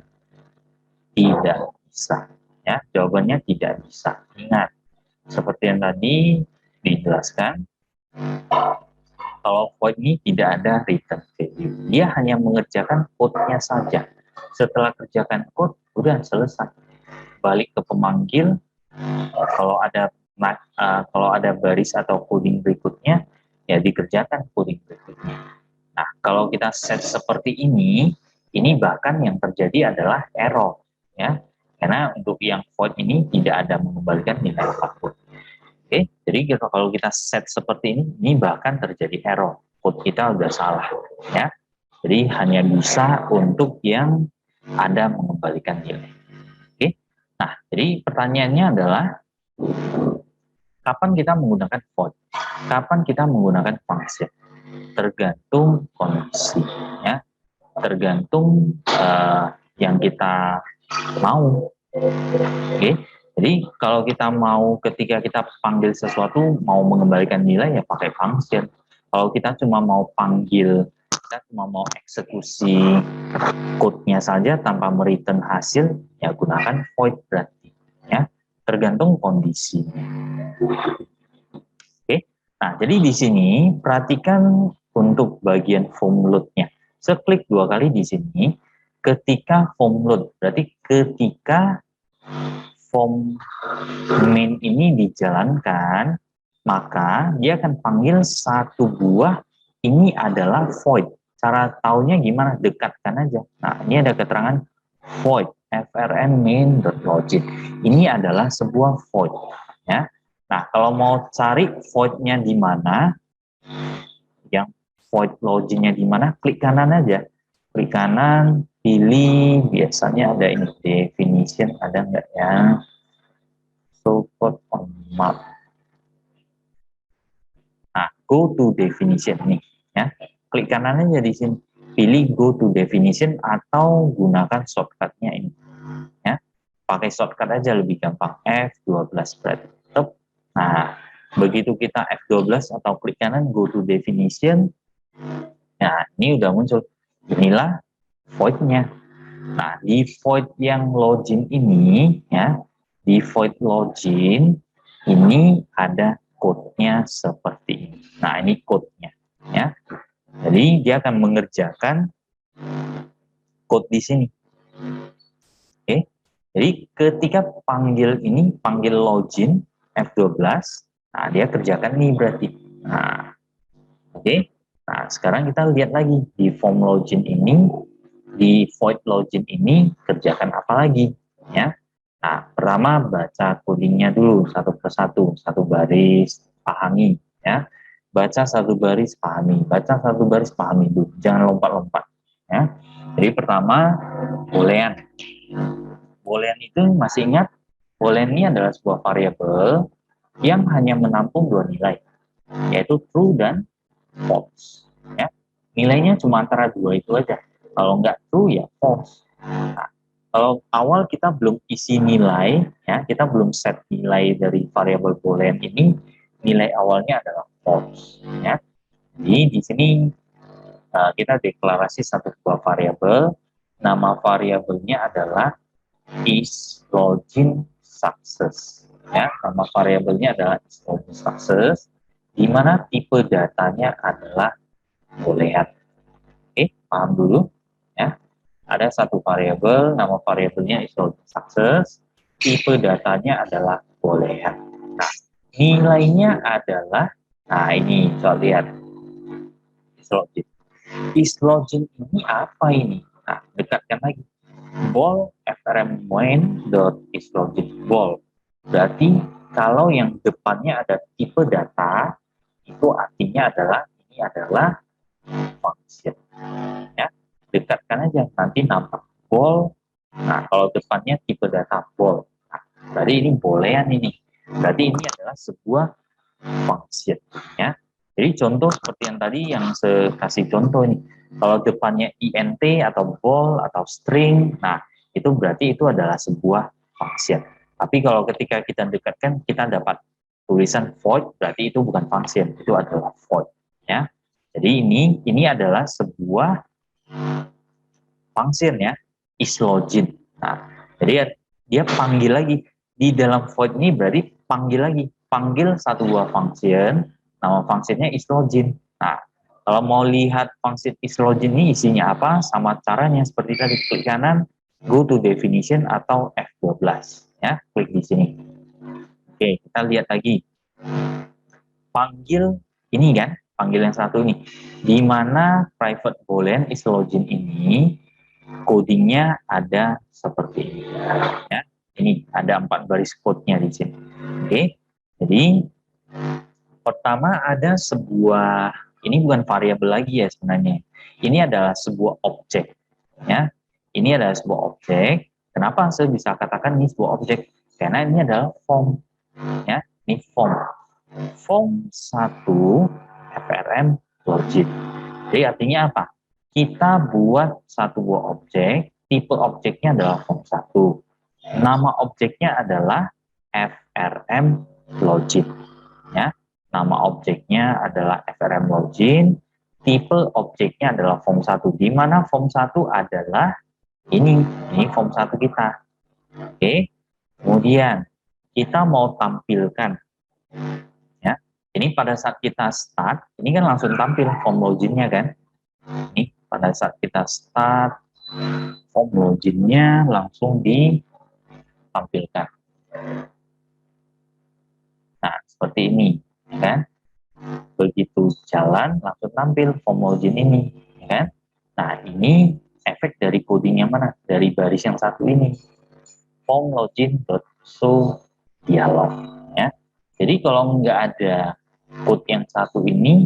Tidak bisa. Ya, jawabannya tidak bisa. Ingat, seperti yang tadi dijelaskan, Kalau void ini tidak ada return value, dia hanya mengerjakan code-nya saja. Setelah kerjakan code, udah selesai. Balik ke pemanggil, kalau ada baris atau coding berikutnya, ya dikerjakan coding berikutnya. Nah, kalau kita set seperti ini bahkan yang terjadi adalah error, ya. Karena untuk yang void ini tidak ada mengembalikan nilai apapun. Oke, jadi kalau kita set seperti ini bahkan terjadi error. Code kita udah salah, ya. Jadi hanya bisa untuk yang ada mengembalikan nilai. Oke. Nah, jadi pertanyaannya adalah kapan kita menggunakan void? Kapan kita menggunakan function? Tergantung kondisi, ya. Tergantung yang kita mau. Oke. Jadi kalau kita mau ketika kita panggil sesuatu mau mengembalikan nilai ya pakai function. Kalau kita cuma mau panggil, kita cuma mau eksekusi code-nya saja tanpa mereturn hasil, ya gunakan void berarti, ya. Tergantung kondisi. Oke. Nah, jadi di sini perhatikan untuk bagian form load-nya. Saya klik 2 kali di sini. Ketika form load, berarti ketika form main ini dijalankan, maka dia akan panggil satu buah, ini adalah void. Cara taunya gimana? Dekatkan aja. Nah, ini ada keterangan void, frn main.login. Ini adalah sebuah void, ya. Nah, kalau mau cari void-nya di mana, yang void loginnya di mana, klik kanan aja. Klik kanan, pilih, biasanya ada ini, definition, ada nggak ya? Support on map. Nah, go to definition nih, ya. Klik kanan aja di sini. Pilih go to definition atau gunakan shortcut-nya ini, ya. Pakai shortcut aja lebih gampang, F12 berarti. Nah, begitu kita F12 atau klik kanan go to definition, nah ini udah muncul. Inilah void-nya. Nah, di void yang login ini, ya, di void login ini ada code-nya seperti ini. Nah, ini code-nya, ya. Jadi dia akan mengerjakan code di sini. Oke. Jadi ketika panggil ini, panggil login F12, nah dia kerjakan ini berarti. Nah, oke. Nah, sekarang kita lihat lagi di form login ini, di void login ini kerjakan apa lagi, ya. Nah, pertama baca codingnya dulu satu persatu, satu baris, pahami, ya. Baca satu baris, pahami. Baca satu baris, pahami dulu. Jangan lompat-lompat, ya. Jadi pertama, boolean. Boolean itu masih ingat, boolean ini adalah sebuah variabel yang hanya menampung 2 nilai, yaitu true dan false, ya. Nilainya cuma antara 2 itu aja. Kalau nggak true ya false. Nah, kalau awal kita belum isi nilai, ya, kita belum set nilai dari variabel boolean ini, nilai awalnya adalah false, ya. Jadi di sini kita deklarasi satu buah variabel, nama variabelnya adalah is login success, ya. Nama variabelnya adalah is login success, di mana tipe datanya adalah boolean. Oke, paham dulu, ya. Ada satu variabel, nama variabelnya is login success, tipe datanya adalah boolean. Nah, nilainya adalah, nah ini coba lihat, is login. Is login ini apa ini? Nah, dekatkan lagi. Bol frm main dot is login bol. Berarti kalau yang depannya ada tipe data, itu artinya adalah ini adalah function, ya. Dekatkan aja, nanti nampak bol. Nah, kalau depannya tipe data bol, nah, berarti ini boolean ini. Berarti ini adalah sebuah function, ya. Jadi contoh seperti yang tadi yang saya kasih contoh ini. Kalau depannya int atau bol atau string, nah itu berarti itu adalah sebuah function. Tapi kalau ketika kita dekatkan, kita dapat tulisan void, berarti itu bukan function, itu adalah void, ya. Jadi ini adalah sebuah function, ya, is login. Nah, jadi dia panggil lagi di dalam void ini, berarti panggil lagi, panggil satu buah function, Nama functionnya is login. Nah, kalau mau lihat function is login ini isinya apa, sama caranya seperti tadi, klik kanan, go to definition atau F12. Ya, klik di sini. Oke, kita lihat lagi. Panggil ini kan, panggil yang satu ini. Di mana private boolean is login ini, codingnya ada seperti ini. Ya, ini ada 4 baris code-nya di sini. Oke, jadi pertama ada sebuah, ini bukan variabel lagi ya sebenarnya. Ini adalah sebuah objek. Ya, ini adalah sebuah objek. Kenapa saya bisa katakan ini sebuah objek? Karena ini adalah form. Ya, ini form. Form 1 FRM login. Jadi artinya apa? Kita buat satu buah objek, tipe objeknya adalah form 1. Nama objeknya adalah FRM login. Ya, nama objeknya adalah FRM login, tipe objeknya adalah form 1, di mana form 1 adalah ini form 1 kita. Oke, kemudian kita mau tampilkan, ya, ini pada saat kita start, ini kan langsung tampil form loginnya kan, ini pada saat kita start, form loginnya langsung ditampilkan. Nah, seperti ini, kan? Begitu jalan, langsung tampil form login ini, kan? Nah, ini efek dari coding yang mana? Dari baris yang satu ini, form login.show dialog, ya. Jadi kalau nggak ada code yang satu ini,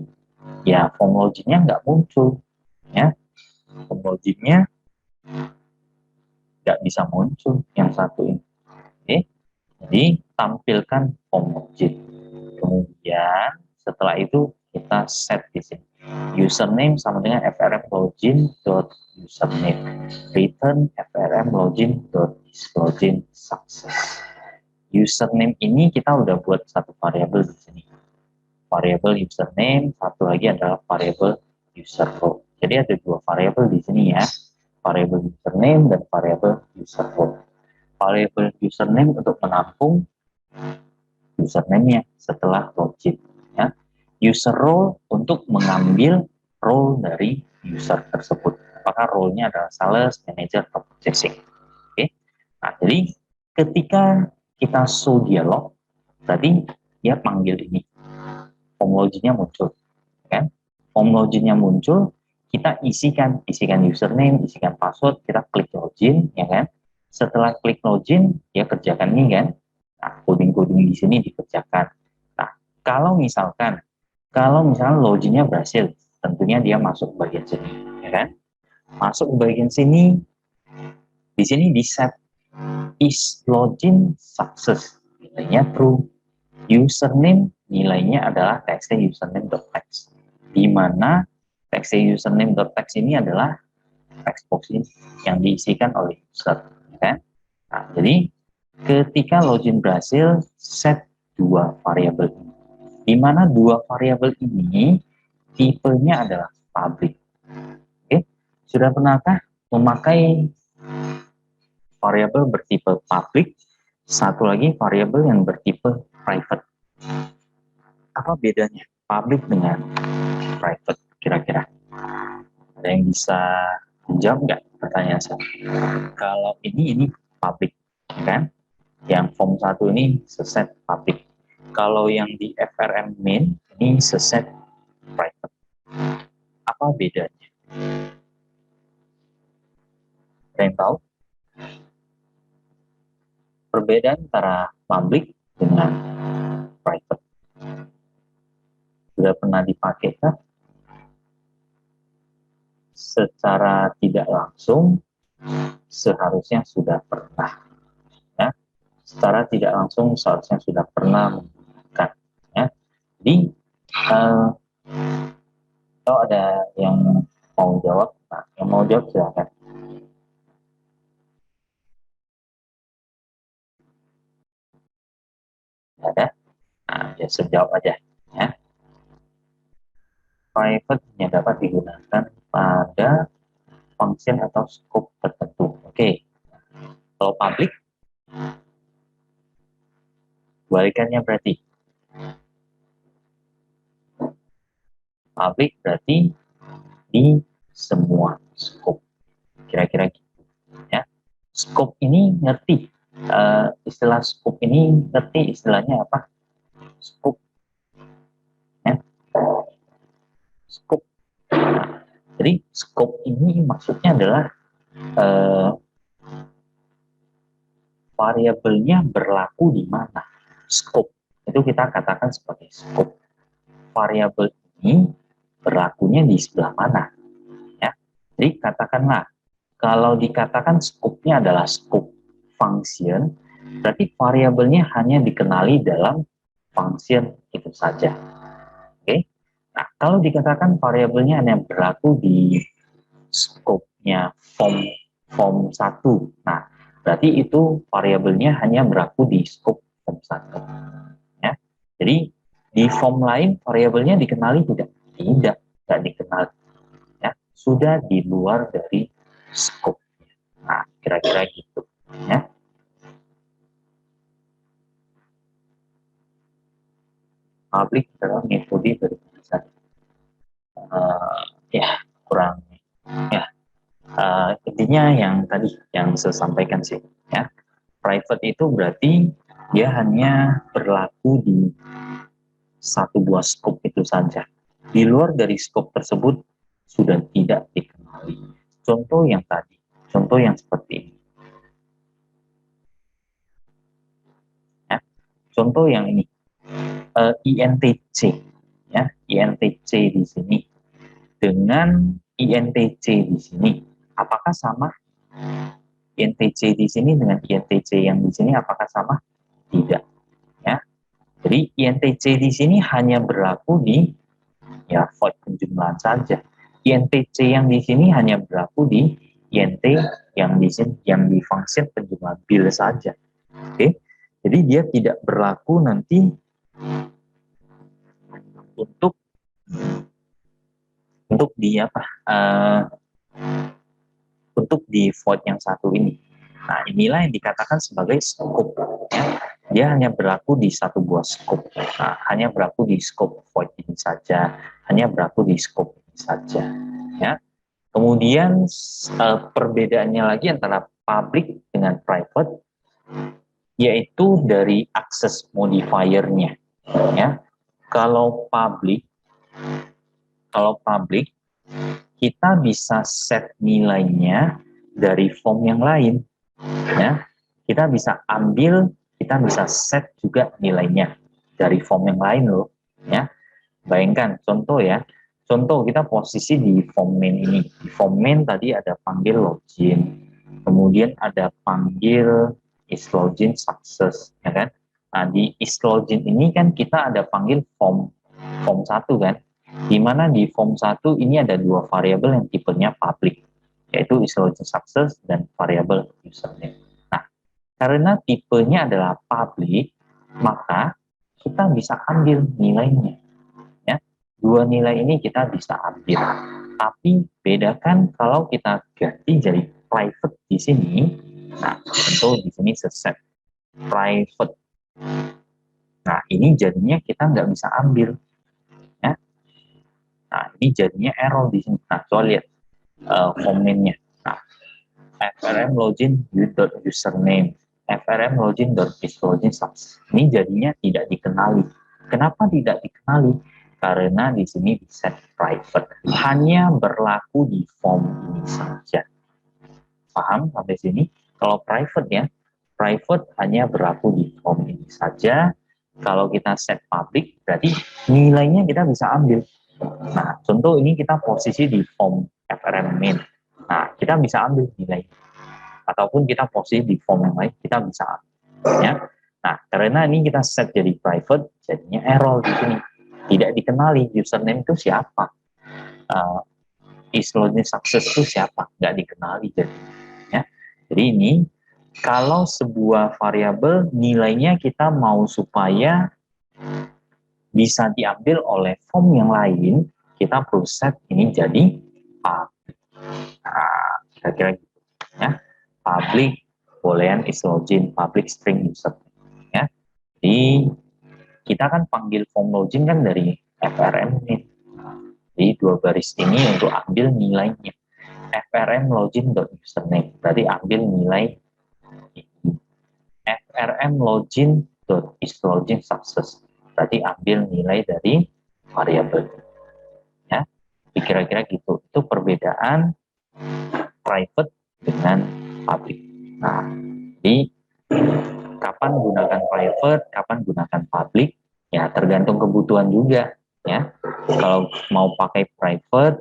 ya form loginnya nggak muncul, ya. Form loginnya nggak bisa muncul yang satu ini. Oke, jadi tampilkan form login. Kemudian setelah itu kita set di sini. Username sama dengan frm login.username. Return frm login.islogin success. Username ini kita udah buat satu variabel di sini. Variabel username, satu lagi adalah variabel user role. Jadi ada dua variabel di sini ya. Variabel username dan variabel user role. Variabel username untuk menampung username-nya setelah login, ya. User role untuk mengambil role dari user tersebut. Apakah role-nya adalah sales, manager, atau purchasing. Oke. Nah, jadi ketika kita show dialog, berarti dia panggil ini. Form login-nya muncul, kan? Form login-nya muncul, kita isikan username, isikan password, kita klik login, ya kan? Setelah klik login, dia kerjakan ini kan. Nah, coding-coding di sini dikerjakan. Nah, kalau misalkan loginnya berhasil, tentunya dia masuk ke bagian sini, ya kan? Masuk ke bagian sini, di sini di set is login success, nilainya true. Username nilainya adalah txt username.text, di mana txt username.text ini adalah text box ini yang diisikan oleh user, ya kan? Nah, jadi ketika login berhasil, set dua variabel ini, di mana dua variabel ini tipenya adalah public. Oke, sudah pernahkah memakai variabel bertipe public, satu lagi variabel yang bertipe private? Apa bedanya public dengan private kira-kira? Ada yang bisa menjawab nggak pertanyaan saya? Kalau ini public, kan? Yang form 1 ini seset public. Kalau yang di FRM main ini seset private. Apa bedanya? Ada yang tahu? Perbedaan antara public dengan private. Sudah pernah dipakai kan? Secara tidak langsung seharusnya sudah pernah. Ya. Secara tidak langsung seharusnya sudah pernah menggunakan. Ya. Jadi kalau ada yang mau jawab, nah, yang mau jawab silakan. Ada? Nah, biasa jawab aja. Ya. Private hanya dapat digunakan pada function atau scope tertentu. Oke. Kalau public, balikannya berarti Public berarti di semua scope. Kira-kira gitu ya. Scope ini ngerti istilah scope ini ngerti istilahnya apa? Scope ya. Scope. Nah, jadi scope ini maksudnya adalah variabelnya berlaku di mana. Scope itu kita katakan sebagai scope. Variabel ini berlakunya di sebelah mana ya. Jadi katakanlah kalau dikatakan scope-nya adalah scope function, berarti variabelnya hanya dikenali dalam function itu saja. Oke. Nah, kalau dikatakan variabelnya hanya berlaku di scope-nya form 1. Nah, berarti itu variabelnya hanya berlaku di scope form 1. Ya. Jadi di form lain variabelnya dikenali tidak? Tidak dikenal. Ya, sudah di luar dari scope. Nah, kira-kira gitu. Ya. Public adalah metode berbasis ya kurang ya intinya yang tadi yang saya sampaikan sih ya. Private itu berarti dia hanya berlaku di satu buah scope itu saja. Di luar dari scope tersebut sudah tidak dikenali. Contoh yang tadi, contoh yang seperti ini. Ya. Contoh yang ini, INTC, ya, INTC di sini dengan INTC di sini, apakah sama? INTC di sini dengan INTC yang di sini apakah sama? Tidak. Ya. Jadi INTC di sini hanya berlaku di ya void penjumlahan saja. INTC yang di sini hanya berlaku di INT yang di sini yang di function penjumlahan bil saja. Oke. Jadi dia tidak berlaku nanti untuk di apa? Untuk di void yang satu ini. Nah, inilah yang dikatakan sebagai scope. Ya. Dia hanya berlaku di satu buah scope. Nah, hanya berlaku di scope void ini saja. Hanya berlaku di scope ini saja. Ya. Kemudian perbedaannya lagi antara public dengan private, yaitu dari akses modifiernya. Ya. Kalau public kita bisa set nilainya dari form yang lain. Ya, kita bisa set juga nilainya dari form yang lain loh. Ya, bayangkan contoh ya, contoh kita posisi di form main ini. Di form main tadi ada panggil login, kemudian ada panggil islogin success, ya kan? Nah, di islogin ini kan kita ada panggil form 1 kan, di mana di form 1 ini ada dua variabel yang tipenya public, yaitu islogin success dan variabel username. Nah, karena tipenya adalah public, maka kita bisa ambil nilainya. Ya, dua nilai ini kita bisa ambil. Tapi bedakan kalau kita ganti jadi private di sini. Nah, tentu di sini set private. Nah, ini jadinya kita nggak bisa ambil. Ya. Nah, ini jadinya error di sini. Nah, coba lihat komennya. Nah, frm login username, frm login login subs. Ini jadinya tidak dikenali. Kenapa tidak dikenali? Karena di sini di set private. Hanya berlaku di form ini saja. Paham sampai sini? Kalau private ya, private hanya berlaku di form ini saja. Kalau kita set public, berarti nilainya kita bisa ambil. Nah, contoh ini kita posisi di form FRM main. Nah, kita bisa ambil nilai. Ataupun kita posisi di form yang lain, kita bisa ambil. Ya. Nah, karena ini kita set jadi private, jadinya error di sini. Tidak dikenali username itu siapa. Islogin success itu siapa. Nggak dikenali jadinya. Ya. Jadi ini kalau sebuah variabel nilainya kita mau supaya bisa diambil oleh form yang lain, kita perlu set ini jadi public. Nah, kira-kira gitu ya. Public boolean islogin public string user. Ya. Jadi kita kan panggil form login kan dari frm ini. Jadi dua baris ini untuk ambil nilainya. frm login.username, berarti ambil nilai ini. frm login.isLogin success, berarti ambil nilai dari variabel. Ya, kira-kira gitu. Itu perbedaan private dengan public. Nah, jadi kapan gunakan private, kapan gunakan public, ya tergantung kebutuhan juga. Ya, kalau mau pakai private,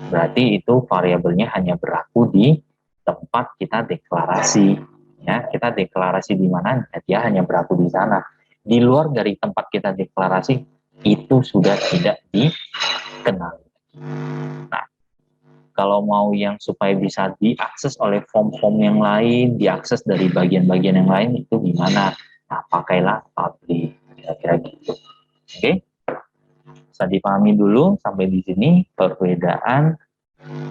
berarti itu variabelnya hanya berlaku di tempat kita deklarasi. Ya, kita deklarasi di mana, dia hanya berlaku di sana. Di luar dari tempat kita deklarasi, itu sudah tidak dikenal. Nah, kalau mau yang supaya bisa diakses oleh form-form yang lain, diakses dari bagian-bagian yang lain, itu gimana? Nah, pakailah public, kira-kira gitu. Oke, bisa dipahami dulu sampai di sini perbedaan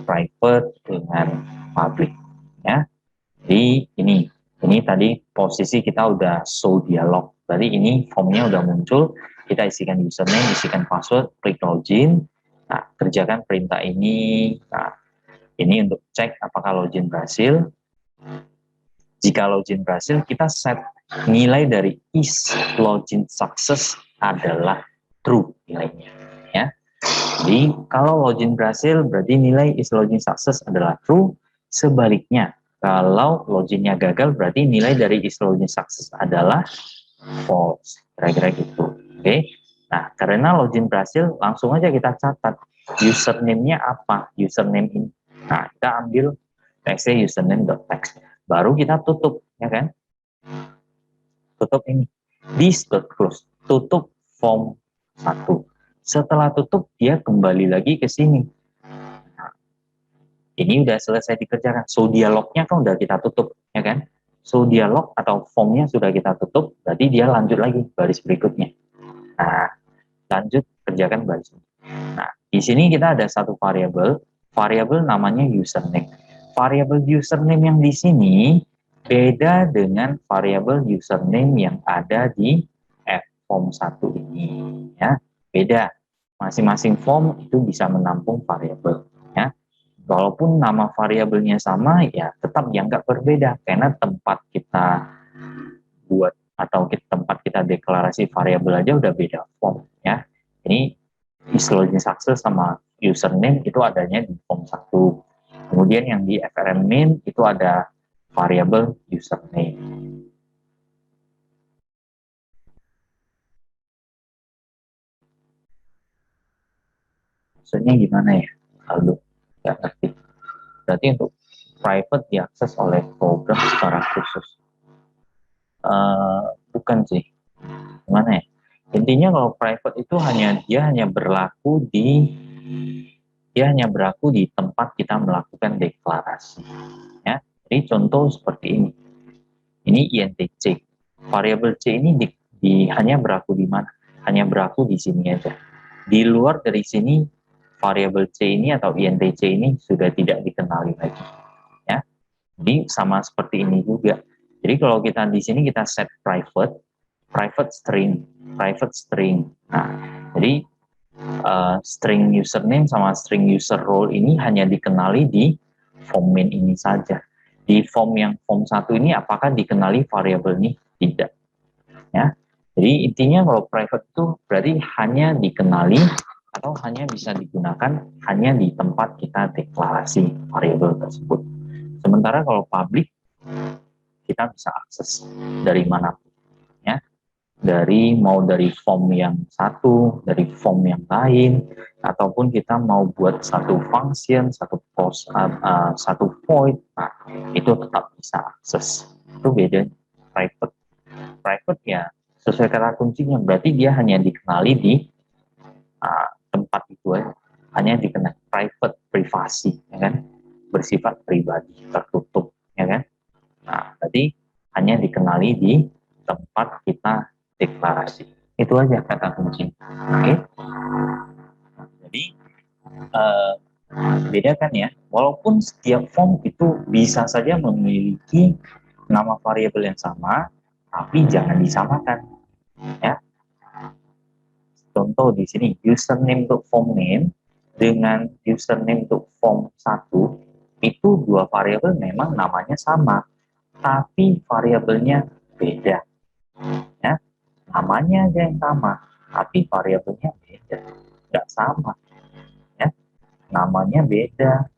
private dengan public. Ya, jadi ini tadi posisi kita udah show dialog. Berarti ini formnya udah muncul, kita isikan username, isikan password, klik login. Nah, kerjakan perintah ini. Nah, ini untuk cek apakah login berhasil. Jika login berhasil, kita set nilai dari is login success adalah true nilainya. Ya. Jadi kalau login berhasil, berarti nilai is login success adalah true. Sebaliknya, kalau loginnya gagal, berarti nilai dari is login success adalah false. Kira-kira gitu. Oke. Nah, karena login berhasil, langsung aja kita catat username-nya apa. Username ini. Nah, kita ambil text username.text. Baru kita tutup, ya kan? Tutup ini. This.close. Tutup form 1. Setelah tutup, dia kembali lagi ke sini. Nah, ini udah selesai dikerjakan. So, dialognya kan udah kita tutup, ya kan? So, dialog atau formnya sudah kita tutup, berarti dia lanjut lagi baris berikutnya. Nah, lanjut kerjakan baris. Nah, di sini kita ada satu variabel namanya username. Variabel username yang di sini beda dengan variabel username yang ada di form 1 ini, ya. Beda. Masing-masing form itu bisa menampung variabel, ya. Walaupun nama variabelnya sama, ya tetap dianggap berbeda karena tempat kita buat atau tempat kita deklarasi variabel aja udah beda form, ya. Ini login success sama username itu adanya di form 1. Kemudian yang di FRM main itu ada variabel username. Maksudnya gimana ya? Lalu nggak ngerti. Berarti untuk private diakses oleh program secara khusus. Bukan sih. Gimana ya? Intinya kalau private itu dia hanya berlaku di tempat kita melakukan deklarasi. Ya, jadi contoh seperti ini. Ini INTC. Variabel C ini hanya berlaku di mana? Hanya berlaku di sini aja. Di luar dari sini, variabel C ini atau INTC ini sudah tidak dikenali lagi. Ya, jadi sama seperti ini juga. Jadi kalau kita di sini kita set private string. Nah, jadi string username sama string user role ini hanya dikenali di form main ini saja. Di form yang form 1 ini apakah dikenali variabel ini? Tidak. Ya. Jadi intinya kalau private itu berarti hanya dikenali atau hanya bisa digunakan hanya di tempat kita deklarasi variabel tersebut. Sementara kalau public kita bisa akses dari mana, ya. Dari form yang satu, dari form yang lain, ataupun kita mau buat satu function, satu void, nah, itu tetap bisa akses. Itu beda private. Private ya sesuai kata kuncinya, berarti dia hanya dikenali di tempat itu aja, hanya dikenal private, privasi, ya kan, bersifat pribadi, tertutup, ya kan. Nah, berarti hanya dikenali di tempat kita deklarasi. Itu aja kata kunci. Oke. Jadi bedakan ya. Walaupun setiap form itu bisa saja memiliki nama variabel yang sama, tapi jangan disamakan. Ya. Contoh di sini username untuk form name dengan username untuk form 1, itu dua variabel memang namanya sama, tapi variabelnya beda. Ya, namanya aja yang sama, tapi variabelnya beda, nggak sama. Ya, namanya beda.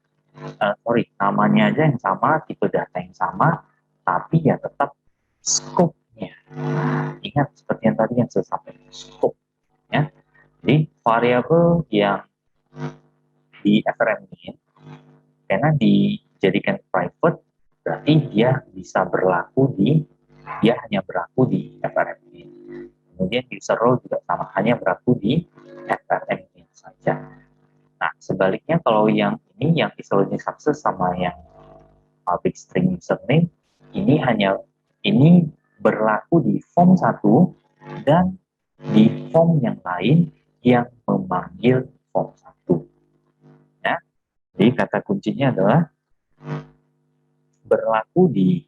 Namanya aja yang sama, tipe data yang sama, tapi ya tetap scope-nya. Nah, ingat seperti yang tadi yang saya sampaikan, scope. Ya, jadi variabel yang di FRM-in karena dijadikan private, berarti dia bisa berlaku dia hanya berlaku di FRM-in. Kemudian user role juga sama, hanya berlaku di FRM-in saja. Nah, sebaliknya kalau yang ini, yang isology success sama yang public string username, ini berlaku di form 1 dan di form yang lain yang memanggil form 1. Ya. Jadi kata kuncinya adalah berlaku di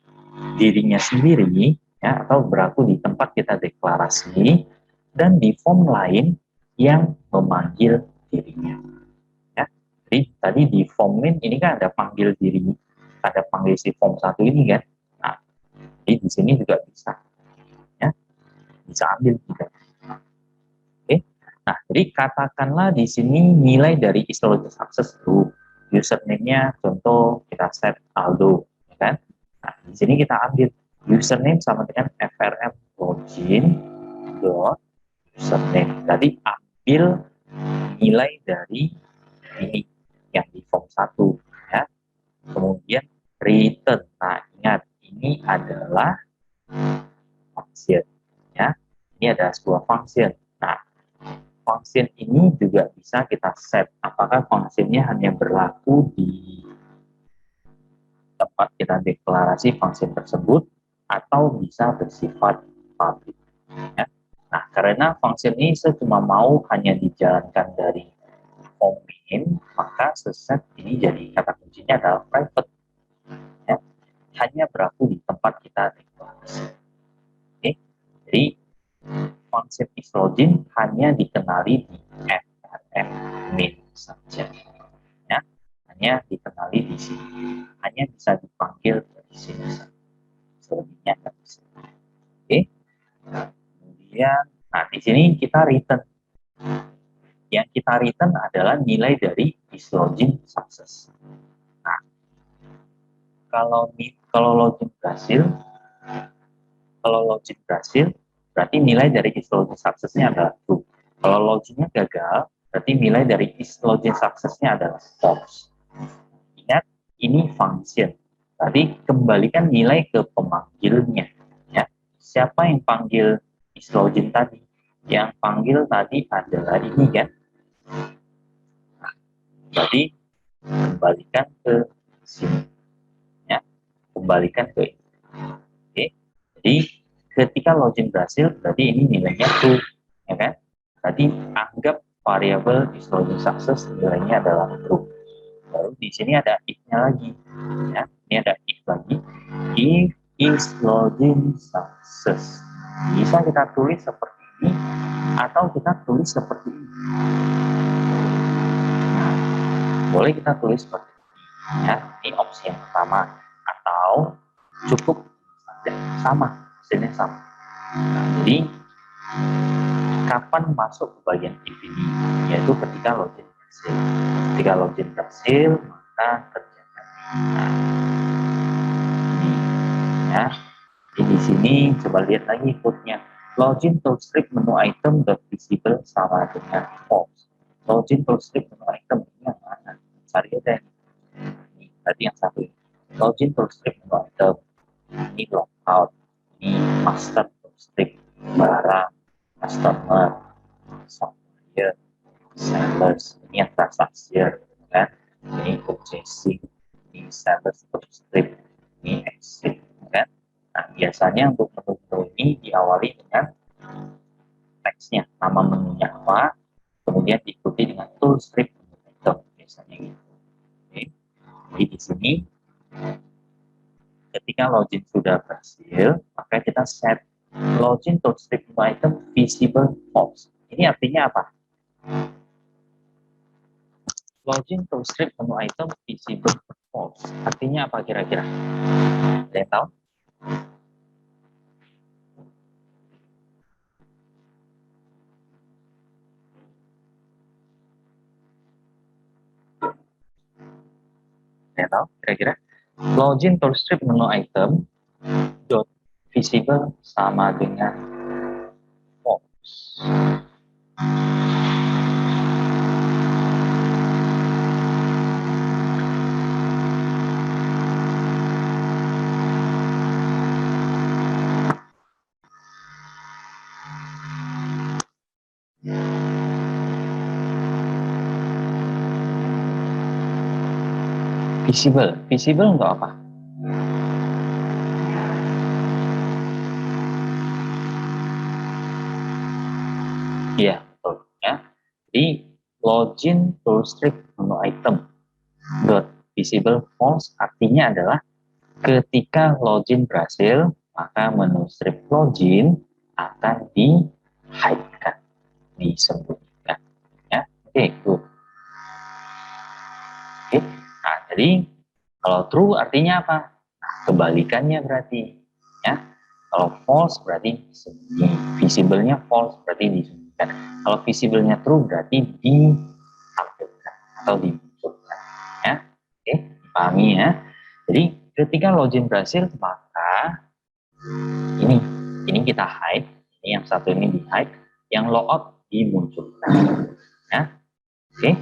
dirinya sendiri, ya, atau berlaku di tempat kita deklarasi, dan di form lain yang memanggil dirinya. Ya. Jadi tadi di form main ini kan ada panggil diri, ada panggil si form 1 ini kan. Nah, jadi di sini juga bisa, ya, bisa ambil juga. Oke. Nah, jadi katakanlah di sini nilai dari isology success itu username-nya contoh kita set Aldo, ya kan? Nah, di sini kita ambil username sama dengan frm login dot username. Tadi ambil nilai dari ini yang di form 1, ya. Kemudian return. Nah, ingat ini adalah function, ya. Ini adalah sebuah function. Nah, function ini juga bisa kita set apakah functionnya hanya berlaku di tempat kita deklarasi function tersebut atau bisa bersifat public. Ya. Nah, karena function ini saya cuma mau hanya dijalankan dari form main, maka set ini jadi kata kuncinya adalah private. Ya. Hanya berlaku di tempat kita deklarasi. Oke. Jadi konsep islogin hanya dikenali di FRM main saja. Ya. Hanya dikenali di sini. Hanya bisa dipanggil dari sini saja. Selebihnya nggak bisa. Oke. Nah, kemudian, nah di sini kita return. Yang kita return adalah nilai dari islogin success. Nah, kalau login berhasil, berarti nilai dari islogin success-nya adalah true. Kalau loginnya gagal, berarti nilai dari islogin success-nya adalah false. Ingat, ini function. Tadi kembalikan nilai ke pemanggilnya. Ya. Siapa yang panggil islogin tadi? Yang panggil tadi adalah ini kan. Nah, jadi kembalikan ke sini. Ya. Kembalikan ke ini. Oke. Jadi ketika login berhasil, berarti ini nilainya true. Ya kan? Tadi anggap variabel islogin success nilainya adalah true. Lalu di sini ada if-nya lagi. Ya, ini ada if lagi. If is login success. Bisa kita tulis seperti ini atau kita tulis seperti ini. Nah, boleh kita tulis seperti ini. Ya, ini opsi yang pertama. Atau cukup sama, hasilnya sama. Nah, jadi kapan masuk ke bagian if ini? Yaitu ketika login berhasil. Ketika login berhasil, maka kerjakan. Nah, ini ya. Jadi di sini coba lihat lagi code-nya. Login toolscript menu item .visible sama dengan false. Login toolscript menu item ini yang mana? Cari aja. Ini tadi yang satu. Login toolscript menu item. Ini logout. Ini master toolscript barang, customer, supplier, sellers. Ini yang transaksi, kan? Ini purchasing. Ini sellers toolscript. Ini exit, kan? Nah, biasanya untuk menu-menu ini diawali dengan teksnya, nama menunya apa, kemudian diikuti dengan toolscript item, biasanya gitu. Oke. Jadi di sini ketika login sudah berhasil, maka kita set login toolscript item visible false. Ini artinya apa? Login to strip menu item visible false. Artinya apa kira-kira? Ada yang tahu? Ada yang tahu kira-kira? Login to strip menu item dot visible sama dengan false. Visible untuk apa? Iya, betul ya. Jadi login to strip menu item dot visible false artinya adalah ketika login berhasil, maka menu strip login akan di-hide-kan, disembunyikan. Ya, oke, good. Oke, nah jadi kalau true artinya apa? Nah, kebalikannya berarti, ya. Kalau false berarti sembunyi, visible-nya false berarti disembunyikan. Kalau visible-nya true berarti ditampilkan atau dimunculkan, ya. Oke, dipahami ya. Jadi ketika login berhasil, maka ini kita hide, ini yang satu ini di hide, yang logout dimunculkan, ya. Oke.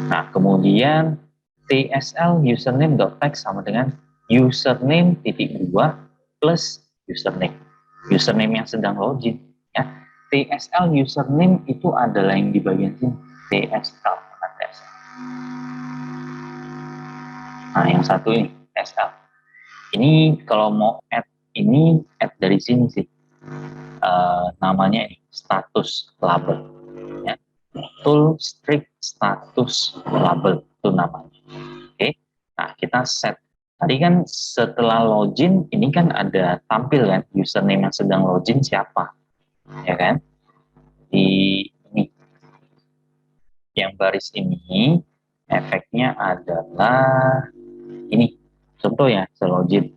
Nah, kemudian tsl username.text sama dengan username titik 2 plus username. Username yang sedang login, ya. tsl username itu adalah yang di bagian sini, tsl. Nah, yang satu ini tsl. Ini kalau mau add ini add dari sini sih. Namanya ini status label, ya. Tool strict status label itu namanya. Oke, nah kita set. Tadi kan setelah login ini kan ada tampil kan username yang sedang login siapa, ya kan? Di ini yang baris ini efeknya adalah ini contoh ya, selogin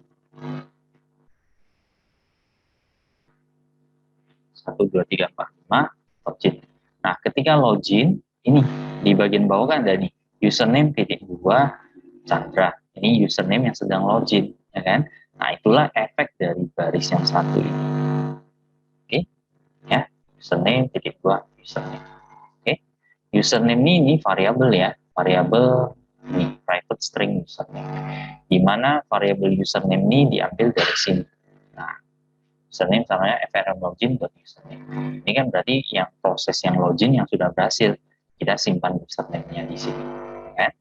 1 2 3 4 5 login. Nah, ketika login ini di bagian bawah kan ada nih username titik 2 Chandra. Ini username yang sedang login, ya kan? Nah, itulah efek dari baris yang satu ini. Oke, ya. Username titik 2 username. Oke. Username ini variabel ya, variabel ini private string username. Di mana variabel username ini diambil dari sini. Nah, username sama frm login buat username. Ini kan berarti yang proses yang login yang sudah berhasil, kita simpan username-nya di sini, kan?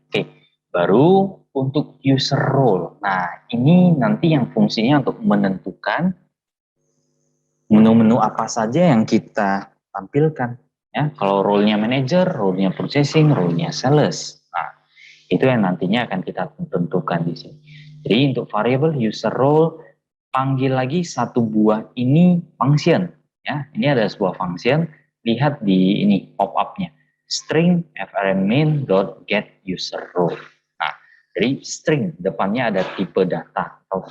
Oke, baru untuk user role. Nah, ini nanti yang fungsinya untuk menentukan menu-menu apa saja yang kita tampilkan. Ya, kalau role-nya manager, role-nya purchasing, role-nya sales. Nah, itu yang nantinya akan kita tentukan di sini. Jadi untuk variable user role, panggil lagi satu buah ini function. Ya, ini ada sebuah function. Lihat di ini pop-up-nya. String frmain.get user role. Nah, jadi string depannya ada tipe data atau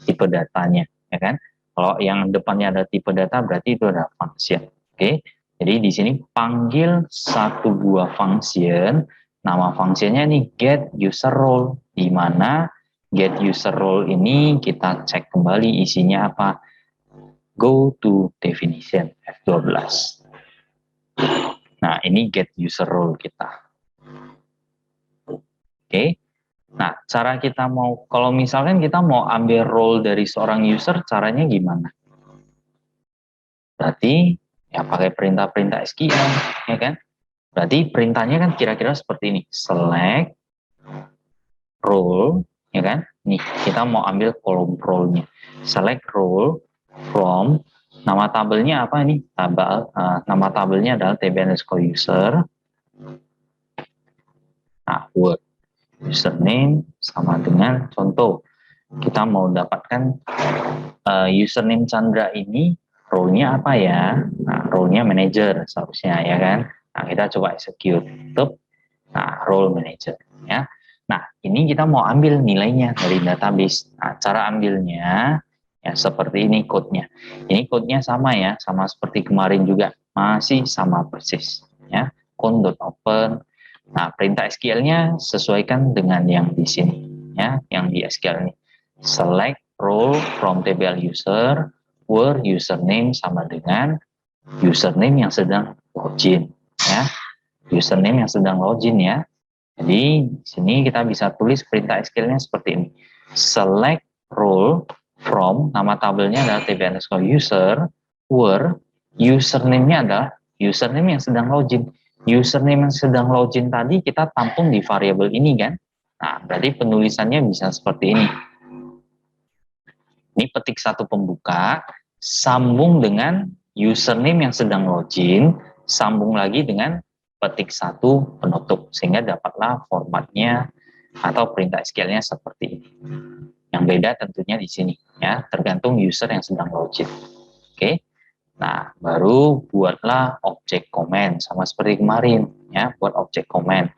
tipe datanya, ya kan? Kalau yang depannya ada tipe data berarti itu ada function. Oke. Jadi di sini panggil satu buah function, nama functionnya nih get user role, di mana get user role ini kita cek kembali isinya apa. Go to definition F12. Nah, ini get user role kita. Oke. Nah, cara kita mau, kalau misalkan kita mau ambil role dari seorang user, caranya gimana? Berarti ya pakai perintah-perintah SQL, ya kan? Berarti perintahnya kan kira-kira seperti ini. Select role, ya kan? Nih, kita mau ambil kolom role-nya. Select role from, nama tabelnya apa ini? Nama tabelnya adalah tb_user. Nah, word username sama dengan contoh. Kita mau dapatkan username Chandra ini role-nya apa ya? Nah, role-nya manager seharusnya, ya kan? Nah, kita coba execute untuk role manager ya. Nah, ini kita mau ambil nilainya dari database. Nah, cara ambilnya ya seperti ini code-nya. Ini code-nya sama ya, sama seperti kemarin juga, masih sama persis ya. Count.open. Nah, perintah SQL-nya sesuaikan dengan yang di sini ya, yang di SQL ini. Select role from table user where username sama dengan username yang sedang login ya. Username yang sedang login ya. Jadi di sini kita bisa tulis perintah SQL-nya seperti ini. Select role from, nama tabelnya adalah tb_user, where username-nya adalah username yang sedang login. Username yang sedang login tadi kita tampung di variabel ini kan. Nah, berarti penulisannya bisa seperti ini. Ini petik satu pembuka, sambung dengan username yang sedang login, sambung lagi dengan petik satu penutup, sehingga dapatlah formatnya atau perintah SQL-nya seperti ini. Yang beda tentunya di sini ya, tergantung user yang sedang login. Oke. Nah, baru buatlah objek comment sama seperti kemarin ya, buat objek comment.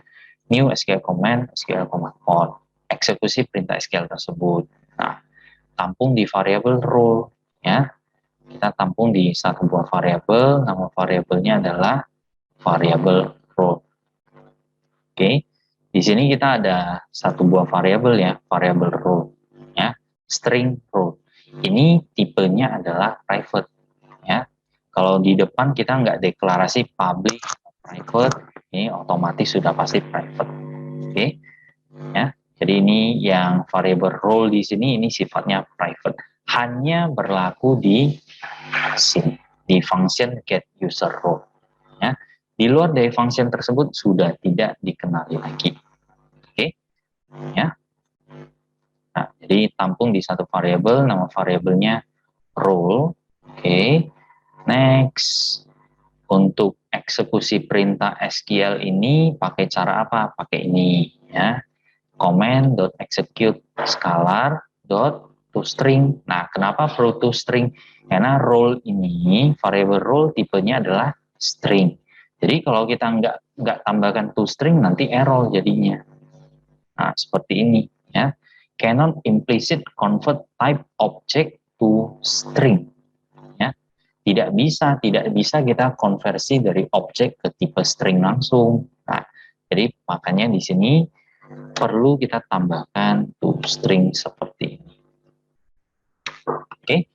New SQL comment, SQL command call. Eksekusi perintah SQL tersebut. Nah, tampung di variabel role ya. Kita tampung di satu buah variabel, nama variabelnya adalah variabel role. Oke. Di sini kita ada satu buah variabel ya, variabel role ya, string role. Ini tipenya adalah private ya. Kalau di depan kita nggak deklarasi public private, ini otomatis sudah pasti private. Oke. Ya. Jadi ini yang variabel role di sini ini sifatnya private, hanya berlaku di sini di function get user role. Ya. Di luar dari function tersebut sudah tidak dikenali lagi. Oke. Ya. Nah, jadi tampung di satu variabel, nama variabelnya role. Oke. Next. Untuk eksekusi perintah SQL ini pakai cara apa? Pakai ini ya. Comment.execute scalar toString. Nah, kenapa perlu toString? Karena role ini, variable role tipenya adalah string. Jadi kalau kita nggak tambahkan toString nanti error jadinya. Nah, seperti ini ya. Cannot implicit convert type object to string. Ya. Tidak bisa kita konversi dari objek ke tipe string langsung. Nah, jadi makanya di sini perlu kita tambahkan toString seperti ini. Oke,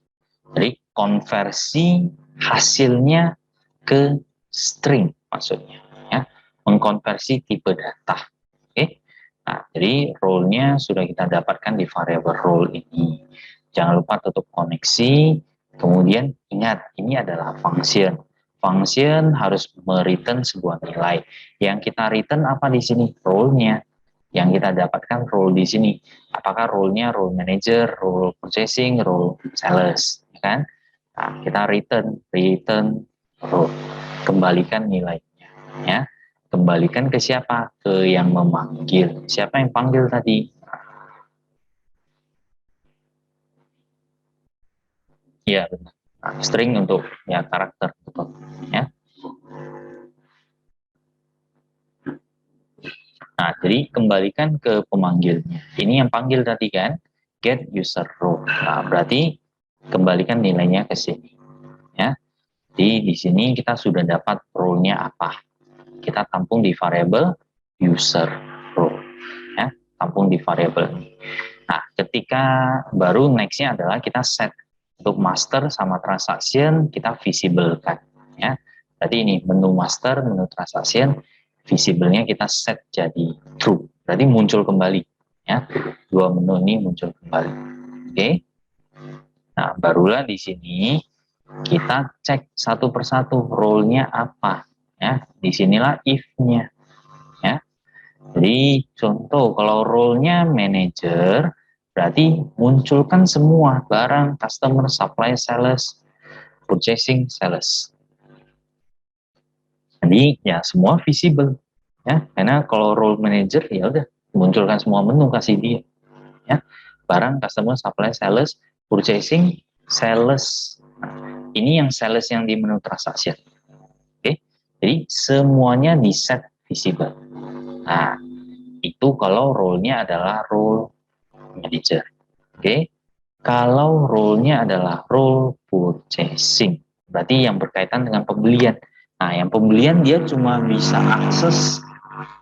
jadi konversi hasilnya ke string maksudnya, ya, mengkonversi tipe data. Oke, nah jadi role-nya sudah kita dapatkan di variable role ini. Jangan lupa tutup koneksi. Kemudian ingat ini adalah function. Function harus mereturn sebuah nilai. Yang kita return apa di sini? Role-nya. Yang kita dapatkan role di sini. Apakah role-nya role manager, role purchasing, role sales, kan? Nah, kita return role, kembalikan nilainya, ya. Kembalikan ke siapa? Ke yang memanggil. Siapa yang panggil tadi? Ya, benar. Nah, string untuk ya karakter, betul, ya. Nah, jadi kembalikan ke pemanggilnya. Ini yang panggil tadi kan, get user role. Nah, berarti kembalikan nilainya ke sini. Ya, jadi di sini kita sudah dapat role-nya apa. Kita tampung di variable user role. Ya, tampung di variable ini. Nah, ketika baru next-nya adalah kita set untuk master sama transaction kita visible kan. Ya, tadi ini menu master, menu transaction, visible-nya kita set jadi true. Berarti muncul kembali. Ya, dua menu ini muncul kembali. Oke. Nah, barulah di sini kita cek satu persatu role-nya apa. Ya, disinilah if-nya. Ya, jadi contoh kalau role-nya manager, berarti munculkan semua barang, customer, supply, sales, purchasing, sales. Jadi ya semua visible ya, karena kalau role manager ya udah munculkan semua menu kasih dia ya, barang, customer, supply, sales, purchasing, sales. Nah, ini yang sales yang di menu transaction. Oke, jadi Jadi semuanya di set visible. Nah, itu kalau role-nya adalah role manager. Oke. Kalau role-nya adalah role purchasing, berarti yang berkaitan dengan pembelian. Nah, yang pembelian dia cuma bisa akses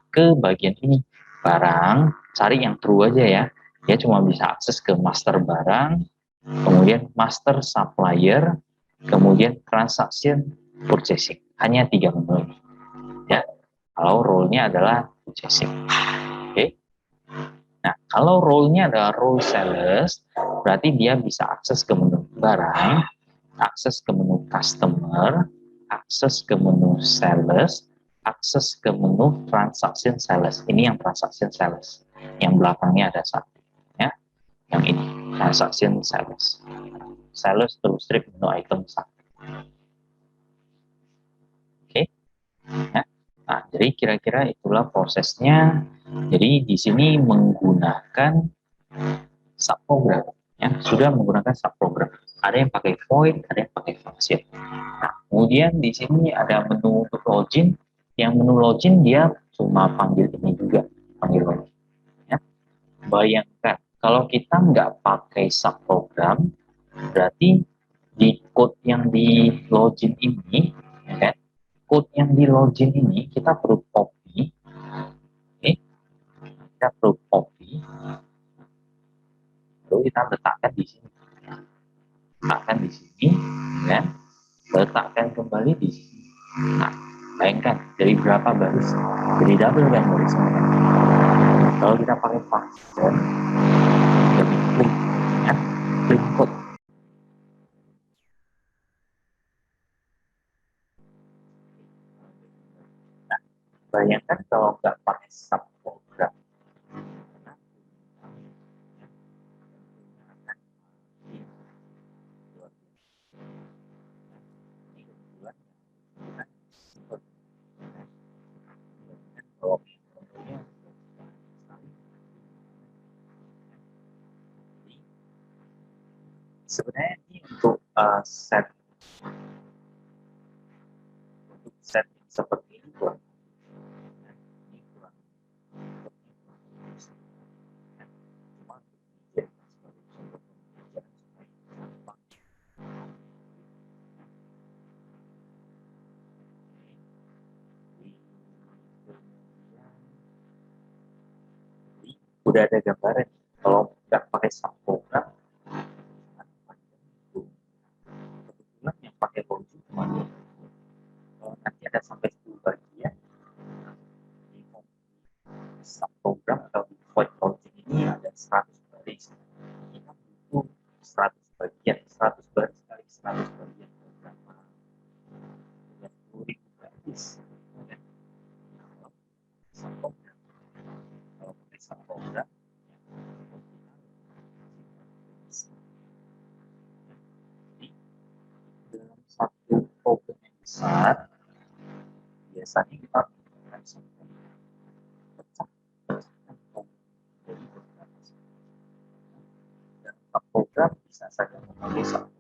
ke bagian ini. Barang, cari yang true aja ya. Dia cuma bisa akses ke master barang, kemudian master supplier, kemudian transaction purchasing. Hanya 3 menu ini. Ya. Kalau role-nya adalah purchasing. Oke. Nah, kalau role-nya adalah role sales, berarti dia bisa akses ke menu barang, akses ke menu customer, akses ke menu sales, akses ke menu transaction sales. Ini yang transaction sales. Yang belakangnya ada satu. Ya, yang ini transaction sales. Sales terus strip menu item satu. Oke. Ya. Nah, jadi kira-kira itulah prosesnya. Jadi di sini menggunakan subprogram, ya, sudah menggunakan subprogram. Ada yang pakai void, ada yang pakai function. Nah, kemudian di sini ada menu untuk login. Yang menu login dia cuma panggil ini juga, panggil login. Ya. Bayangkan kalau kita nggak pakai subprogram, berarti di code yang di login ini, ya kan? Code yang di login ini kita perlu copy, okay? Kita perlu copy, lalu kita letakkan di sini. Letakkan di sini, ya. Letakkan kembali di sini. Nah, bayangkan dari berapa baris? Jadi double kan barisnya. Kalau kita pakai function, jadi klik, ya, klik code. Nah, bayangkan kalau nggak pakai subprogram, sebenarnya ini untuk set seperti ini kurang. Udah ada gambaran kalau nggak pakai subprogram, kebetulan yang pakai logic cuma nanti ada sampai 10 bagian di subprogram atau di void logic ini ada 100 baris. Kita butuh 100 bagian, 100 baris kali 100 bagian berapa? 30.000 baris. Subprogram, kalau pakai subprogram dalam satu program yang besar biasanya kita menggunakan subprogram dan subprogram bisa saja memakai subprogram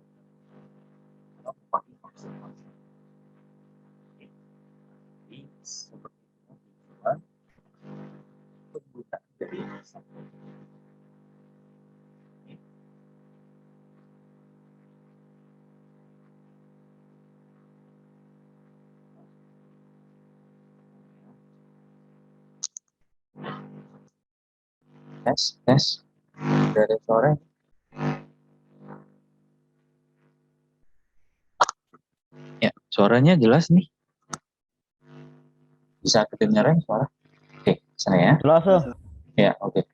atau memakai function-function. Jadi seperti itu tujuan penggunaan dari subprogram. Tes, dari sore. Ya, suaranya jelas nih. Bisa kedengaran suara? Oke, saya. Jelas, Ya, oke.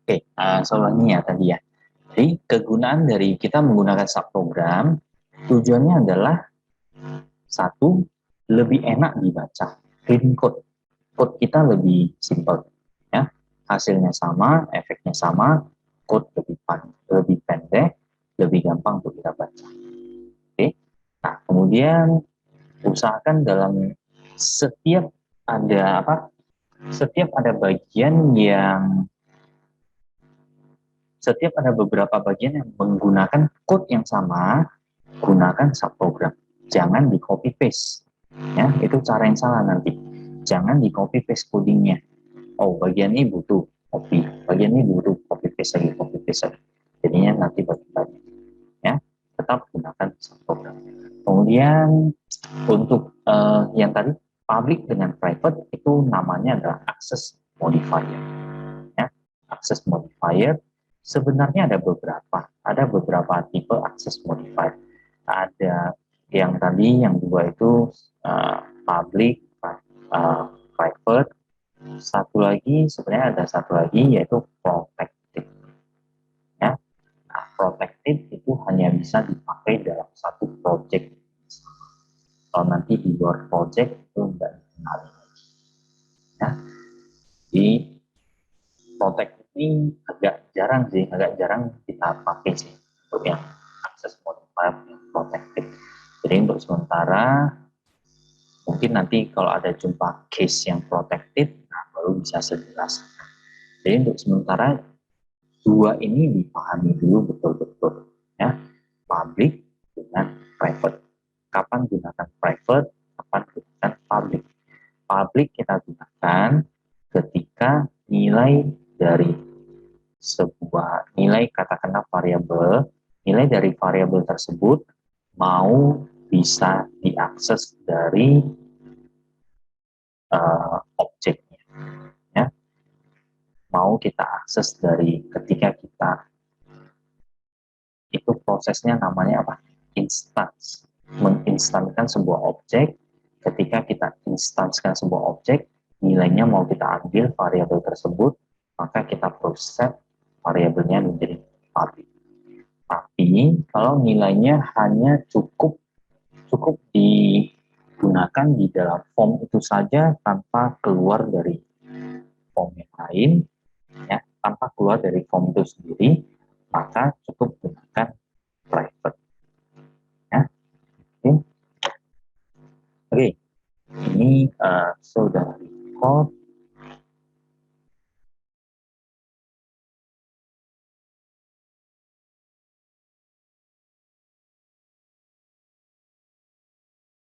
Oke, soalnya ya tadi ya. Jadi kegunaan dari kita menggunakan subprogram tujuannya adalah satu, lebih enak dibaca, clean code. Code kita lebih simple, ya. Hasilnya sama, efeknya sama, code lebih pendek, lebih gampang untuk kita baca. Oke. Nah, kemudian usahakan dalam setiap ada bagian yang setiap ada beberapa bagian yang menggunakan code yang sama, gunakan subprogram. Jangan di copy paste. Ya, itu cara yang salah nanti. Jangan di copy paste codingnya. Oh, bagian ini butuh copy, bagian ini butuh copy paste lagi, copy paste lagi. Jadinya nanti bagi-bagi. Ya, tetap gunakan subprogram. Kemudian untuk yang tadi public dengan private itu namanya adalah access modifier. Ya, access modifier sebenarnya ada beberapa tipe access modifier. Ada yang tadi yang dua itu public, private. Satu lagi sebenarnya ada satu lagi yaitu protected. Ya, nah, protected itu hanya bisa dipakai dalam satu project. Kalau nanti di luar project itu enggak dikenal. Ya, di protect ini agak jarang kita pakai sih untuk yang akses modifier yang protected. Jadi untuk sementara mungkin nanti kalau ada jumpa case yang protected, nah baru bisa saya jelaskan. Jadi untuk sementara dua ini dipahami dulu betul-betul ya, public dengan private. Kapan gunakan private, kapan gunakan public. Public kita gunakan ketika nilai dari sebuah nilai katakanlah variabel, nilai dari variabel tersebut mau bisa diakses dari objeknya, ya. Mau kita akses dari ketika kita itu prosesnya namanya apa? Instance. Menginstankan sebuah objek. Ketika kita instanskan sebuah objek, nilainya mau kita ambil variabel tersebut, maka kita proses variabelnya menjadi public. Tapi kalau nilainya hanya cukup digunakan di dalam form itu saja tanpa keluar dari form yang lain, ya, tanpa keluar dari form itu sendiri, maka cukup gunakan private. Ya. Oke. Ini sudah record.